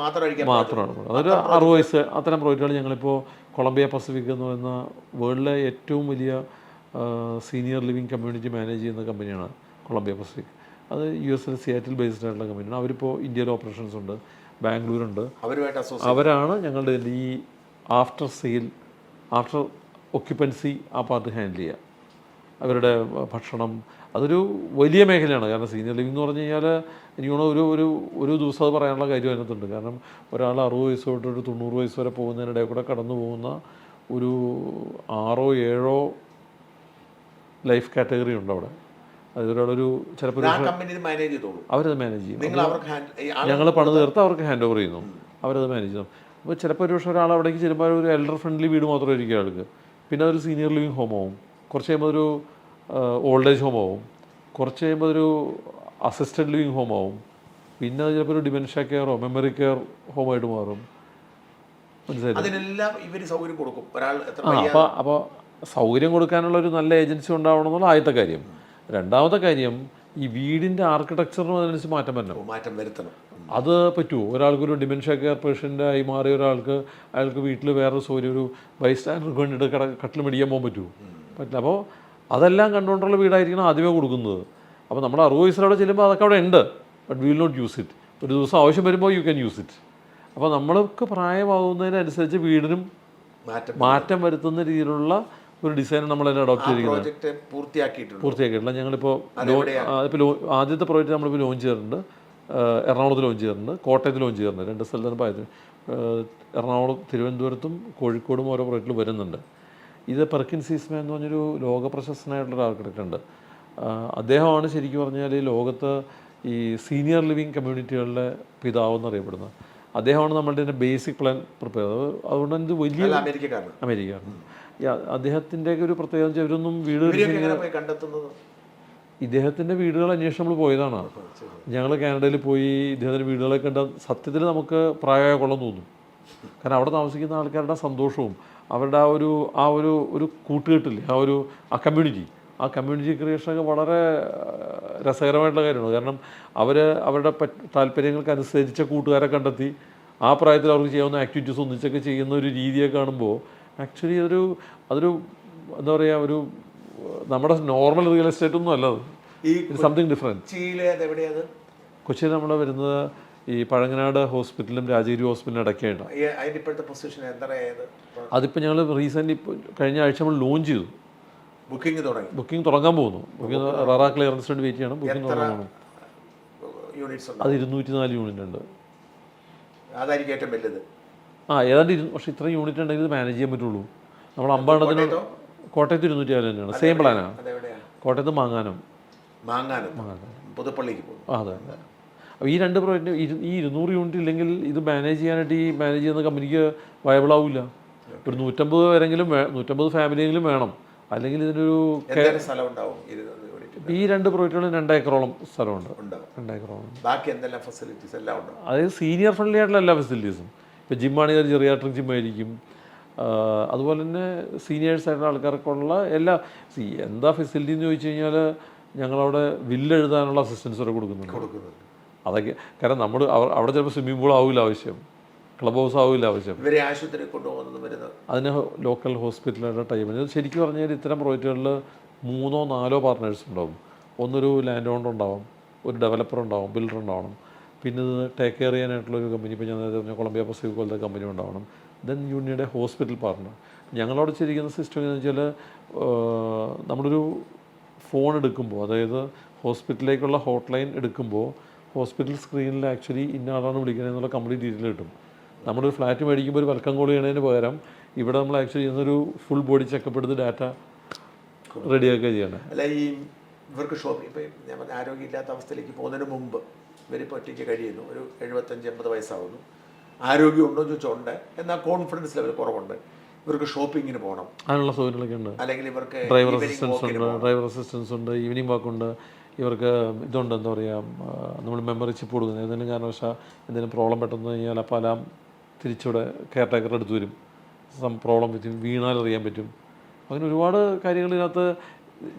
[SPEAKER 1] മാത്രമാണ്. അതൊരു 60 വയസ്സ് അത്തരം പ്രോജക്റ്റുകൾ ഞങ്ങളിപ്പോൾ കൊളംബിയ പസഫിക് എന്ന് പറയുന്ന വേൾഡിലെ ഏറ്റവും വലിയ സീനിയർ ലിവിങ് കമ്മ്യൂണിറ്റി മാനേജ് ചെയ്യുന്ന കമ്പനിയാണ് കൊളംബിയ പസഫിക്. അത് US സിയാറ്റിൽ ബേസ്ഡ് ആയിട്ടുള്ള കമ്പനിയാണ്. അവരിപ്പോൾ ഇന്ത്യയിൽ ഓപ്പറേഷൻസ് ഉണ്ട്, ബാംഗ്ലൂരുണ്ട്. അവരാണ് ഞങ്ങളുടെ ഈ ആഫ്റ്റർ ഒക്യുപ്പൻസി ആ പാർട്ട് ഹാൻഡിൽ ചെയ്യുക. അവരുടെ ഭക്ഷണം അതൊരു വലിയ മേഖലയാണ്. കാരണം സീനിയർ ലിവിംഗ് എന്ന് പറഞ്ഞു കഴിഞ്ഞാൽ എനിക്ക് തോന്നുന്നു ഒരു ദിവസം അത് പറയാനുള്ള കാര്യം അതിനകത്തുണ്ട്. കാരണം ഒരാൾ 60 വയസ്സ് തൊട്ട് ഒരു 90 വയസ്സ് വരെ പോകുന്നതിനിടയിൽ കൂടെ കടന്നു പോകുന്ന ഒരു 6 7 ലൈഫ് കാറ്റഗറി ഉണ്ട് അവിടെ. അതൊരാളൊരു ചിലപ്പോൾ അവരത് മാനേജ് ചെയ്യും. ഞങ്ങൾ പണിത് തീർത്ത് അവർക്ക് ഹാൻഡ് ഓവർ ചെയ്യുന്നു, അവരത് മാനേജ് ചെയ്യും. അപ്പോൾ ചിലപ്പോൾ ഒരു പക്ഷേ ഒരാൾ അവിടേക്ക് ചെല്ലുമ്പോൾ ഒരു എൽഡർ ഫ്രണ്ട്ലി വീട് മാത്രമായിരിക്കും ആൾക്ക്. പിന്നെ അതൊരു സീനിയർ ലിവിങ് ഹോം ആവും, കുറച്ച് കഴിയുമ്പോൾ ഒരു ഓൾഡ് ഏജ് ഹോം ആവും, കുറച്ച് കഴിയുമ്പോൾ ഒരു അസിസ്റ്റഡ് ലിവിങ് ഹോം ആവും, പിന്നെ അത് ചിലപ്പോൾ ഒരു ഡിമെൻഷ്യ കെയറോ മെമ്മറി കെയർ ഹോമായിട്ട് മാറും. മനസ്സിലായി? അപ്പോൾ സൗകര്യം കൊടുക്കാനുള്ള ഒരു നല്ല ഏജൻസി ഉണ്ടാവണം എന്നുള്ള ആദ്യത്തെ കാര്യം. രണ്ടാമത്തെ കാര്യം, ഈ വീടിൻ്റെ ആർക്കിടെക്ചറിനും അതിനനുസരിച്ച് മാറ്റം വരുത്തണം. അത് പറ്റുമോ? ഒരാൾക്കൊരു ഡിമെൻഷ്യ കെയർ പേഷ്യൻ്റായി മാറിയ ഒരാൾക്ക് അയാൾക്ക് വീട്ടിൽ വേറൊരു സൗകര്യം, ഒരു ബൈസ്റ്റാൻഡർക്ക് വേണ്ടിയിട്ട് കട്ടിൽ മേടിക്കാൻ പോകാൻ പറ്റുമോ? പറ്റില്ല. അപ്പോൾ അതെല്ലാം കണ്ടുകൊണ്ടുള്ള വീടായിരിക്കണം ആദ്യമേ കൊടുക്കുന്നത്. അപ്പോൾ നമ്മൾ 60 വയസ്സിലവിടെ ചെല്ലുമ്പോൾ അതൊക്കെ അവിടെ ഉണ്ട്, but we will not use it. ഒരു ദിവസം ആവശ്യം വരുമ്പോൾ യു ക്യാൻ യൂസ് ഇറ്റ്. അപ്പോൾ നമ്മൾക്ക് പ്രായമാകുന്നതിനനുസരിച്ച് വീടിനും മാറ്റം വരുത്തുന്ന രീതിയിലുള്ള ഒരു ഡിസൈൻ നമ്മളെല്ലാം അഡോപ്റ്റ് ചെയ്തിരിക്കുന്നത്. പൂർത്തിയാക്കിയിട്ടില്ല. ഞങ്ങളിപ്പോൾ ആദ്യത്തെ പ്രോജക്റ്റ് നമ്മളിപ്പോൾ ലോഞ്ച് ചെയ്തിട്ടുണ്ട്. എറണാകുളത്ത് ലോഞ്ച് ചെയ്തിട്ടുണ്ട്, കോട്ടയത്ത് ലോഞ്ച് ചെയ്തിട്ടുണ്ട്. 2 സ്ഥലത്താണ് പോയത്. എറണാകുളം, തിരുവനന്തപുരത്തും കോഴിക്കോടും ഓരോ പ്രോജക്റ്റിൽ വരുന്നുണ്ട്. ഇത് പെർക്കിൻസ് ഈസ്മാൻ എന്ന് പറഞ്ഞൊരു ലോക പ്രശസ്തനായിട്ടുള്ളൊരു ആർക്കിടെക്റ്റ് ഉണ്ട്. അദ്ദേഹമാണ് ശരിക്കും പറഞ്ഞാൽ ഈ ലോകത്ത് ഈ സീനിയർ ലിവിങ് കമ്മ്യൂണിറ്റികളുടെ പിതാവെന്ന് അറിയപ്പെടുന്നത്. അദ്ദേഹമാണ് നമ്മളുടെ ഇതിൻ്റെ ബേസിക് പ്ലാൻ പ്രിപ്പയർ ചെയ്തത്. അതുകൊണ്ട് ഇത് വലിയ അമേരിക്കക്കാരൻ. അദ്ദേഹത്തിൻ്റെ ഒരു പ്രത്യേകത വെച്ചാൽ ഇവരൊന്നും ഇദ്ദേഹത്തിൻ്റെ വീടുകൾ അന്വേഷിച്ച് നമ്മൾ പോയതാണ്. ഞങ്ങൾ കാനഡയിൽ പോയി ഇദ്ദേഹത്തിൻ്റെ വീടുകളെ കണ്ട സത്യത്തിൽ നമുക്ക് പ്രായമായ കൊള്ളം തോന്നും. കാരണം അവിടെ താമസിക്കുന്ന ആൾക്കാരുടെ സന്തോഷവും അവരുടെ ആ ഒരു കൂട്ടുകെട്ടില്ലേ, ആ കമ്മ്യൂണിറ്റി ക്രിയേഷനൊക്കെ വളരെ രസകരമായിട്ടുള്ള കാര്യമാണ്. കാരണം അവരുടെ താല്പര്യങ്ങൾക്ക് അനുസരിച്ച കൂട്ടുകാരെ കണ്ടെത്തി ആ പ്രായത്തിൽ അവർക്ക് ചെയ്യാവുന്ന ആക്ടിവിറ്റീസ് ഒന്നിച്ചൊക്കെ ചെയ്യുന്ന ഒരു രീതിയെ കാണുമ്പോൾ ആക്ച്വലി അതൊരു എന്താ പറയുക, ഒരു നമ്മുടെ നോർമൽ റിയൽ എസ്റ്റേറ്റ് ഒന്നും അല്ല, അത് സംതിങ് ഡിഫറെൻറ്റ്. കൊച്ചിയിൽ നമ്മൾ വരുന്നത് ഈ പഴങ്ങനാട് ഹോസ്പിറ്റലും രാജഗിരി ഹോസ്പിറ്റലും ഇടയ്ക്കായിട്ട്. അതിപ്പോൾ ഞങ്ങൾ റീസെൻ്റ് കഴിഞ്ഞ ആഴ്ച നമ്മൾ ലോഞ്ച് ചെയ്തു. ബുക്കിംഗ് തുടങ്ങാൻ പോകുന്നു. ററ ക്ലിയറൻസ് വേണ്ടി വെയിറ്റ് ചെയ്യണം. ബുക്കിംഗ് തുടങ്ങാൻ പോകുന്നു. അത് 204 യൂണിറ്റ് ഉണ്ട്. ഏതാണ്ട് പക്ഷേ ഇത്ര യൂണിറ്റ് ഉണ്ടെങ്കിൽ ഇത് മാനേജ് ചെയ്യാൻ പറ്റുള്ളൂ. നമ്മൾ 50 കോട്ടയത്ത് 204 തന്നെയാണ്. സെയിം പ്ലാനാണ്. കോട്ടയത്ത് മാങ്ങാനം. അതെ. അപ്പോൾ ഈ 2 പ്രോജക്റ്റ് ഈ 200 യൂണിറ്റ് ഇല്ലെങ്കിൽ ഇത് മാനേജ് ചെയ്യുന്ന കമ്പനിക്ക് വയബിൾ ആവില്ല. ഒരു 150 പേരെങ്കിലും 150 ഫാമിലിയെങ്കിലും വേണം. അല്ലെങ്കിൽ ഇതിനൊരു ഈ 2 പ്രോജക്റ്റുകളും 2 ഏക്കറോളം സ്ഥലമുണ്ട്. 2 ഏക്കറോളം. അതായത് സീനിയർ ഫ്രണ്ട്ലി ആയിട്ടുള്ള എല്ലാ ഫെസിലിറ്റീസും. ഇപ്പോൾ ജിമ്മാണെങ്കിൽ ജെറിയാട്രിക് ജിമ്മായിരിക്കും. അതുപോലെ തന്നെ സീനിയേഴ്സ് ആയിട്ടുള്ള ആൾക്കാർക്കുള്ള എന്താ ഫെസിലിറ്റി എന്ന് ചോദിച്ചു കഴിഞ്ഞാൽ ഞങ്ങളവിടെ എഴുതാനുള്ള അസിസ്റ്റൻസ് വരെ കൊടുക്കുന്നുണ്ട്. അതൊക്കെ കാരണം അവിടെ ചിലപ്പോൾ സ്വിമ്മിംഗ് പൂൾ ആവില്ല ആവശ്യം, ക്ലബ് ഹൗസ് ആവില്ല ആവശ്യം. അതിന് ലോക്കൽ ഹോസ്പിറ്റലുകളുടെ ടൈമിന് ശരിക്കും പറഞ്ഞാൽ ഇത്തരം പ്രോജക്റ്റുകളിൽ 3 or 4 പാർട്ട്നേഴ്സ് ഉണ്ടാവും. ഒന്നൊരു ലാൻഡ് ഓണർ ഉണ്ടാവും, ഒരു ഡെവലപ്പർ ഉണ്ടാവും, ബിൽഡർ ഉണ്ടാവണം, പിന്നെ ഇത് ടേക്ക് കെയർ ചെയ്യാനായിട്ടുള്ളൊരു കമ്പനി, ഇപ്പോൾ ഞാൻ നേരത്തെ പറഞ്ഞ കൊളംബിയ പസഫിക് പോലത്തെ കമ്പനി ഉണ്ടാവണം. ദെൻ യൂണിയുടെ ഹോസ്പിറ്റൽ പാർട്ട്ണർ. ഞങ്ങളവിടെ ചെയ്തിരിക്കുന്ന സിസ്റ്റം എന്ന് വെച്ചാൽ നമ്മളൊരു ഫോൺ എടുക്കുമ്പോൾ, അതായത് ഹോസ്പിറ്റലിലേക്കുള്ള ഹോട്ട് ലൈൻ എടുക്കുമ്പോൾ ഹോസ്പിറ്റൽ സ്ക്രീനിൽ ആക്ച്വലി ഇന്ന ആളാണ് വിളിക്കുന്നത് എന്നുള്ള കംപ്ലീറ്റ് ഡീറ്റെയിൽ കിട്ടും. നമ്മളൊരു ഫ്ലാറ്റ് മേടിക്കുമ്പോൾ ഒരു വെൽക്കം കോൾ ചെയ്യണതിന് പകരം ഇവിടെ നമ്മൾ ആക്ച്വലി ചെയ്യുന്നൊരു ഫുൾ ബോഡി ചെക്കപ്പ് എടുത്ത് ഡാറ്റ റെഡിയാക്കുക ചെയ്യണം.
[SPEAKER 2] അല്ല, ഇവർക്ക് ഇപ്പോൾ ഞാൻ പറഞ്ഞ ആരോഗ്യമില്ലാത്ത അവസ്ഥയിലേക്ക് പോകുന്നതിന് മുമ്പ് ഇവരിപ്പോൾ ഒറ്റയ്ക്ക് കഴിയുന്നു, ഒരു 75-80 വയസ്സാവുന്നു, ആരോഗ്യമുണ്ടോ എന്ന് ചോദിച്ചുണ്ട്, എന്നാൽ കോൺഫിഡൻസ് ലെവൽ കുറവുണ്ട്, ഇവർക്ക് ഷോപ്പിങ്ങിന് പോകണം,
[SPEAKER 1] അതിനുള്ള സൗകര്യങ്ങളൊക്കെ ഉണ്ട്.
[SPEAKER 2] അല്ലെങ്കിൽ ഇവർക്ക്
[SPEAKER 1] ഡ്രൈവർ അസിസ്റ്റൻസ് ഉണ്ട്, ഈവനിങ് വാക്കുണ്ട്, ഇവർക്ക് ഇതുണ്ട്, എന്താ പറയുക, നമ്മൾ മെമ്പർഷിപ്പ് കൊടുക്കുന്നത്. എന്തെങ്കിലും കാരണവശാൽ എന്തെങ്കിലും പ്രോബ്ലം പെട്ടെന്ന് കഴിഞ്ഞാൽ അപ്പോൾ എല്ലാം തിരിച്ചിവിടെ കെയർ ടേക്കറുടെ അടുത്ത് വരും. പ്രോബ്ലം പറ്റും, വീണാൽ അറിയാൻ പറ്റും. അങ്ങനെ ഒരുപാട് കാര്യങ്ങൾ ഇതിനകത്ത്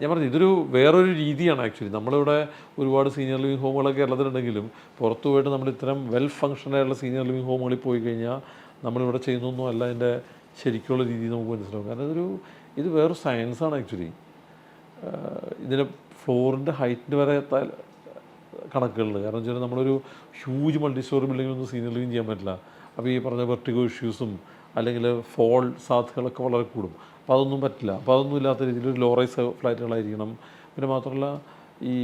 [SPEAKER 1] ഞാൻ പറഞ്ഞു ഇതൊരു വേറൊരു രീതിയാണ് ആക്ച്വലി. നമ്മളിവിടെ ഒരുപാട് സീനിയർ ലിവിങ് ഹോമുകളൊക്കെ കേരളത്തിലുണ്ടെങ്കിലും പുറത്തു പോയിട്ട് നമ്മൾ ഇത്തരം വെൽ ഫങ്ഷനായിട്ടുള്ള സീനിയർ ലിവിങ് ഹോമുകളിൽ പോയി കഴിഞ്ഞാൽ നമ്മളിവിടെ ചെയ്യുന്നൊന്നും അല്ല അതിൻ്റെ ശരിക്കുള്ള രീതി നമുക്ക് മനസ്സിലാവും. കാരണം ഇത് വേറൊരു സയൻസാണ് ആക്ച്വലി. ഇതിൻ്റെ ഫ്ലോറിൻ്റെ ഹൈറ്റിന് വരെ കണക്കുകളുണ്ട്. കാരണം വെച്ചാൽ നമ്മളൊരു ഹ്യൂജ് മൾട്ടി സ്റ്റോറി ബിൽഡിങ്ങിലൊന്നും സീനിയർ ലിവിങ് ചെയ്യാൻ പറ്റില്ല. അപ്പോൾ ഈ പറഞ്ഞ വെർട്ടിഗോ ഇഷ്യൂസും അല്ലെങ്കിൽ ഫോൾ സാധ്യതകളൊക്കെ വളരെ കൂടും. അപ്പോൾ അതൊന്നും പറ്റില്ല. അപ്പോൾ അതൊന്നും ഇല്ലാത്ത രീതിയിൽ ഒരു ലോ റൈസ് ഫ്ലാറ്റുകളായിരിക്കണം. പിന്നെ മാത്രമല്ല ഈ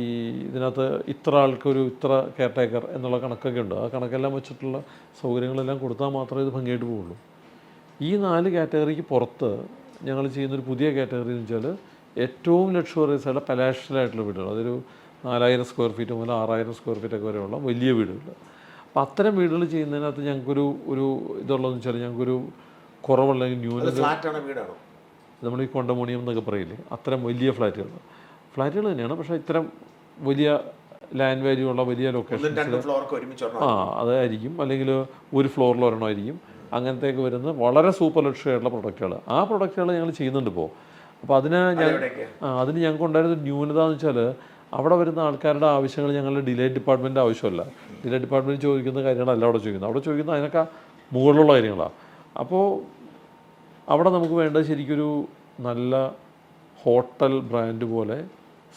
[SPEAKER 1] ഇതിനകത്ത് ഇത്ര ആൾക്കൊരു ഇത്ര കെയർ ടേക്കർ എന്നുള്ള കണക്കൊക്കെ ഉണ്ട്. ആ കണക്കെല്ലാം വെച്ചിട്ടുള്ള സൗകര്യങ്ങളെല്ലാം കൊടുത്താൽ മാത്രമേ ഇത് ഭംഗിയായിട്ട് പോവുള്ളൂ. ഈ 4 കാറ്റഗറിക്ക് പുറത്ത് ഞങ്ങൾ ചെയ്യുന്നൊരു പുതിയ കാറ്റഗറി എന്ന് വെച്ചാൽ ഏറ്റവും ലക്ഷറിയസ് ആയിട്ടുള്ള പലാഷ്യലായിട്ടുള്ള വീടുകൾ. അതൊരു 4000 സ്ക്വയർ ഫീറ്റ് മുതൽ 6000 സ്ക്വയർ ഫീറ്റൊക്കെ വരെയുള്ള വലിയ വീടുകൾ. അപ്പോൾ അത്തരം വീടുകൾ ചെയ്യുന്നതിനകത്ത് ഞങ്ങൾക്കൊരു ഇതുള്ളതെന്ന് വെച്ചാൽ ഞങ്ങൾക്കൊരു കുറവുള്ള ന്യൂനത.
[SPEAKER 2] ഫ്ലാറ്റാണ് വീടാണോ?
[SPEAKER 1] നമ്മൾ ഈ കോണ്ടോമിനിയം എന്നൊക്കെ പറയില്ലേ, അത്തരം വലിയ ഫ്ലാറ്റുകൾ തന്നെയാണ്. പക്ഷേ ഇത്തരം വലിയ ലാൻഡ് വാല്യൂ ഉള്ള വലിയ ലൊക്കേഷൻസിൽ അതായിരിക്കും. അല്ലെങ്കിൽ ഒരു ഫ്ലോറിൽ ഒരെണ്ണമായിരിക്കും. അങ്ങനത്തെയൊക്കെ വരുന്ന വളരെ സൂപ്പർ ലക്ഷറി ആയിട്ടുള്ള പ്രൊഡക്റ്റുകൾ. ആ പ്രൊഡക്റ്റുകൾ ഞങ്ങൾ ചെയ്യുന്നുണ്ട് ഇപ്പോൾ. അപ്പോൾ അതിന് ഞങ്ങൾക്ക് ഉണ്ടായിരുന്ന ന്യൂനത എന്ന് വെച്ചാൽ അവിടെ വരുന്ന ആൾക്കാരുടെ ആവശ്യങ്ങൾ ഞങ്ങളുടെ ഡിലൈറ്റ് ഡിപ്പാർട്ട്മെൻറ്റ് ആവശ്യമല്ല. ഡിലൈറ്റ് ഡിപ്പാർട്ട്മെൻറ്റ് ചോദിക്കുന്ന കാര്യങ്ങളല്ല അവിടെ ചോദിക്കുന്നത്. അവിടെ ചോദിക്കുന്നത് അതിനൊക്കെ മുകളിലുള്ള കാര്യങ്ങളാണ്. അപ്പോൾ അവിടെ നമുക്ക് വേണ്ടത് ശരിക്കൊരു നല്ല ഹോട്ടൽ ബ്രാൻഡ് പോലെ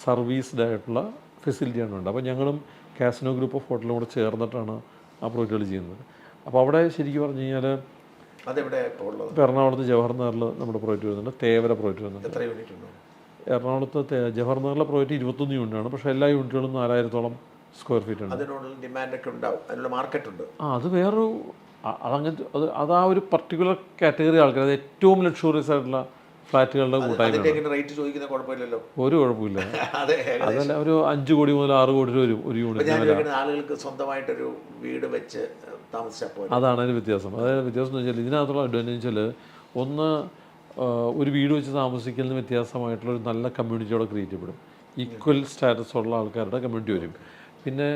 [SPEAKER 1] സർവീസ്ഡ് ആയിട്ടുള്ള ഫെസിലിറ്റിയാണ് വേണ്ടത്. അപ്പോൾ ഞങ്ങളും കാസിനോ ഗ്രൂപ്പ് ഓഫ് ഹോട്ടലും കൂടെ ചേർന്നിട്ടാണ് ആ പ്രോജക്റ്റുകൾ ചെയ്യുന്നത്. അപ്പോൾ അവിടെ ശരിക്കും പറഞ്ഞു കഴിഞ്ഞാൽ ഇപ്പോൾ എറണാകുളത്ത് ജവഹർനഗറിൽ നമ്മുടെ പ്രോജക്റ്റ് വരുന്നുണ്ട്. തേവര പ്രോജക്റ്റ് വരുന്നുണ്ട്. എറണാകുളത്ത് ജവഹർനഗറിലെ പ്രോജക്റ്റ് 21 യൂണിറ്റാണ്. പക്ഷേ എല്ലാ യൂണിറ്റുകളും 4000-ഓളം സ്ക്വയർ ഫീറ്റ് ഉണ്ട്. അത് വേറൊരു അതങ്ങനത്തെ അത് ആ ഒരു പർട്ടിക്കുലർ കാറ്റഗറി ആൾക്കാർ, അത് ഏറ്റവും ലക്ഷറിയസ് ആയിട്ടുള്ള ഫ്ലാറ്റുകളുടെ കൂട്ടായ്മ. ഒരു കുഴപ്പമില്ല. അതല്ല, ഒരു 5 കോടി മുതൽ 6 കോടി രൂപ വരും ഒരു യൂണിറ്റ്.
[SPEAKER 2] ആളുകൾക്ക് സ്വന്തമായിട്ടൊരു വീട് വെച്ച് താമസിച്ചപ്പോൾ
[SPEAKER 1] അതാണ് അതിന് വ്യത്യാസം. അതായത് വ്യത്യാസം എന്ന് വെച്ചാൽ ഇതിനകത്തുള്ള അഡ്വാൻറ്റേജ് വെച്ചാൽ ഒന്ന് ഒരു വീട് വെച്ച് താമസിക്കുന്നതിന് വ്യത്യാസമായിട്ടുള്ള ഒരു നല്ല കമ്മ്യൂണിറ്റി അവിടെ ക്രിയേറ്റ് ചെയ്യപ്പെടും. ഈക്വൽ സ്റ്റാറ്റസ് ഉള്ള ആൾക്കാരുടെ കമ്മ്യൂണിറ്റി വരും. പിന്നെ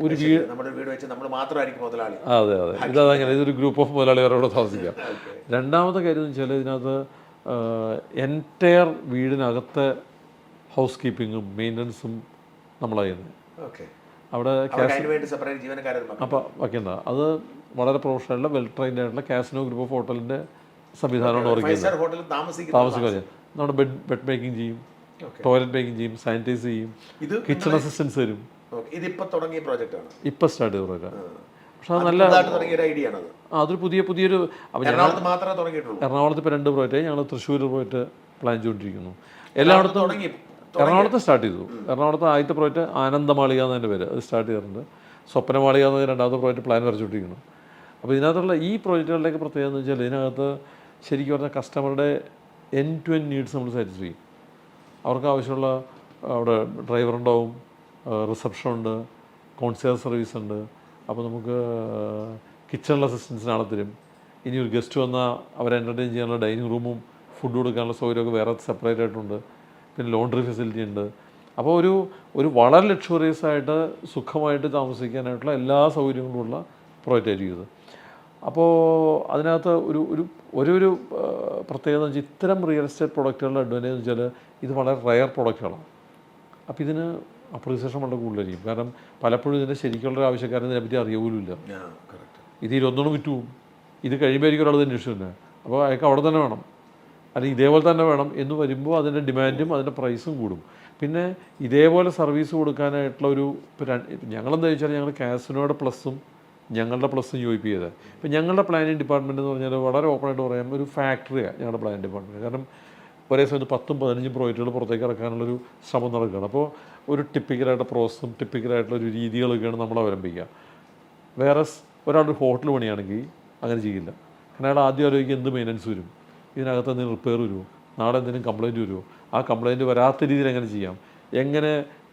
[SPEAKER 1] ഒരു വീട് വെച്ച് നമ്മൾ മാത്രമായിരിക്കും മുതലാളി. അതെ, ഇതങ്ങനെ ഇതൊരു ഗ്രൂപ്പ് ഓഫ് മുതലാളികളോട് താമസിക്കാം. രണ്ടാമത്തെ കാര്യം എന്ന് വെച്ചാൽ ഇതിനകത്ത് എൻറ്റയർ വീടിനകത്തെ ഹൗസ് കീപ്പിങ്ങും മെയിൻ്റനൻസും നമ്മളാണ് ചെയ്യുന്നത്. അവിടെ അപ്പോൾ വയ്ക്കേണ്ട അത് വളരെ പ്രൊഫഷണലുള്ള വെൽ ട്രെയിൻഡ് ആയിട്ടുള്ള കാസിനോ ഗ്രൂപ്പ് ഓഫ് ഹോട്ടലിൻ്റെ സംവിധാനമാണ് വർക്ക് ചെയ്യുന്നത്. താമസിക്കുക നമ്മുടെ ബെഡ് മേക്കിംഗ് ചെയ്യും, ടോയ്ലറ്റ് മേക്കിംഗ് ചെയ്യും, സാനിറ്റൈസ് ചെയ്യും, കിച്ചൺ അസിസ്റ്റൻസ് തരും. ഇപ്പോൾ സ്റ്റാർട്ട് ചെയ്ത പ്രോജക്റ്റാണ്. പക്ഷെ അത് നല്ല അതൊരു പുതിയൊരു എറണാകുളത്ത് ഇപ്പോൾ 2 പ്രോജക്റ്റ്. ഞങ്ങൾ തൃശ്ശൂർ പ്രോജക്റ്റ് പ്ലാൻ ചെയ്തുകൊണ്ടിരിക്കുന്നു. എല്ലായിടത്തും എറണാകുളത്ത് സ്റ്റാർട്ട് ചെയ്തു. എറണാകുളത്ത് ആദ്യത്തെ പ്രോജക്റ്റ് ആനന്ദമാളിക എന്നതിൻ്റെ പേര്, അത് സ്റ്റാർട്ട് ചെയ്തിട്ടുണ്ട്. സ്വപ്നമാളിക എന്ന 2ാമത്തെ പ്രോജക്റ്റ് പ്ലാൻ വരച്ചുകൊണ്ടിരിക്കുന്നു. അപ്പോൾ ഇതിനകത്തുള്ള ഈ പ്രോജക്റ്റുകളുടെയൊക്കെ പ്രത്യേകത എന്ന് വെച്ചാൽ ഇതിനകത്ത് ശരിക്കും പറഞ്ഞാൽ കസ്റ്റമറുടെ എൻഡ് ടു എൻഡ് നീഡ്സ് നമ്മൾ സാറ്റിസ്ഫൈ ചെയ്യും. അവർക്ക് ആവശ്യമുള്ള അവിടെ ഡ്രൈവർ ഉണ്ടാവും, റിസപ്ഷൻ ഉണ്ട്, കോൺസിയർ സർവീസ് ഉണ്ട്. അപ്പോൾ നമുക്ക് കിച്ചണിൽ അസിസ്റ്റൻസിനാളെ തരും. ഇനി ഒരു ഗസ്റ്റ് വന്നാൽ അവരെ എൻ്റർടൈൻ ചെയ്യാനുള്ള ഡൈനിങ് റൂമും ഫുഡ് കൊടുക്കാനുള്ള സൗകര്യമൊക്കെ വേറെ സെപ്പറേറ്റ് ആയിട്ടുണ്ട്. പിന്നെ ലോണ്ടറി ഫെസിലിറ്റി ഉണ്ട്. അപ്പോൾ ഒരു വളരെ ലക്ഷറിയസ് ആയിട്ട് സുഖമായിട്ട് താമസിക്കാനായിട്ടുള്ള എല്ലാ സൗകര്യങ്ങളുമുള്ള പ്രോജക്റ്റ് ആയിരിക്കും ഇത്. അപ്പോൾ അതിനകത്ത് ഒരു പ്രത്യേകത എന്ന് വെച്ചാൽ ഇത്തരം റിയൽ എസ്റ്റേറ്റ് പ്രൊഡക്റ്റുകളുടെ അഡ്വാൻറ്റേജ് എന്ന് വെച്ചാൽ ഇത് വളരെ റയർ പ്രൊഡക്റ്റുകളാണ്. അപ്പോൾ ഇതിന് അപ്രീസിയേഷൻ വളരെ കൂടുതലായിരിക്കും. കാരണം പലപ്പോഴും ഇതിൻ്റെ ശരിക്കുള്ളൊരു ആവശ്യക്കാരൻ ഇതിനെപ്പറ്റി അറിയപോലുമില്ല. ഇത് 21 വിറ്റു പോകും. ഇത് കഴിയുമ്പോഴായിരിക്കും ഒരാൾ തന്നെ ഇഷ്ടമില്ല. അപ്പോൾ അയാൾക്ക് അവിടെ തന്നെ വേണം, അല്ലെങ്കിൽ ഇതേപോലെ തന്നെ വേണം എന്ന് വരുമ്പോൾ അതിൻ്റെ ഡിമാൻഡും അതിൻ്റെ പ്രൈസും കൂടും. പിന്നെ ഇതേപോലെ സർവീസ് കൊടുക്കാനായിട്ടുള്ള ഞങ്ങളെന്താ വെച്ചാൽ ഞങ്ങൾ കാസിനോയുടെ പ്ലസും ഞങ്ങളുടെ പ്ലസും യോജിപ്പ് ചെയ്തത്. ഇപ്പം ഞങ്ങളുടെ പ്ലാനിങ് ഡിപ്പാർട്ട്മെൻറ്റ് എന്ന് പറഞ്ഞാൽ വളരെ ഓപ്പണായിട്ട് പറയാം, ഒരു ഫാക്ടറിയാണ് ഞങ്ങളുടെ പ്ലാനിങ് ഡിപ്പാർട്ട്മെൻറ്റ്. കാരണം ഒരേ സമയത്ത് 10-15 പ്രോജക്റ്റുകൾ പുറത്തേക്ക് ഇറക്കാനുള്ളൊരു ശ്രമം നടക്കുകയാണ്. അപ്പോൾ ഒരു ടിപ്പിക്കലായിട്ട് പ്രോസസ്സും ടിപ്പിക്കലായിട്ടുള്ളൊരു രീതികളൊക്കെയാണ് നമ്മൾ അവലംബിക്കുക. വേറെ ഒരാളൊരു ഹോട്ടൽ പണിയാണെങ്കിൽ അങ്ങനെ ചെയ്യില്ല. കാരണം അയാൾ ആദ്യം ആലോചിക്കുക എന്ത് മെയിൻ്റനൻസ് വരും, ഇതിനകത്ത് എന്തെങ്കിലും റിപ്പയർ വരുമോ, നാളെ എന്തെങ്കിലും കംപ്ലയിൻറ്റ് വരുമോ, ആ കംപ്ലയിൻറ്റ് വരാത്ത രീതിയിൽ എങ്ങനെ ചെയ്യാം, എങ്ങനെ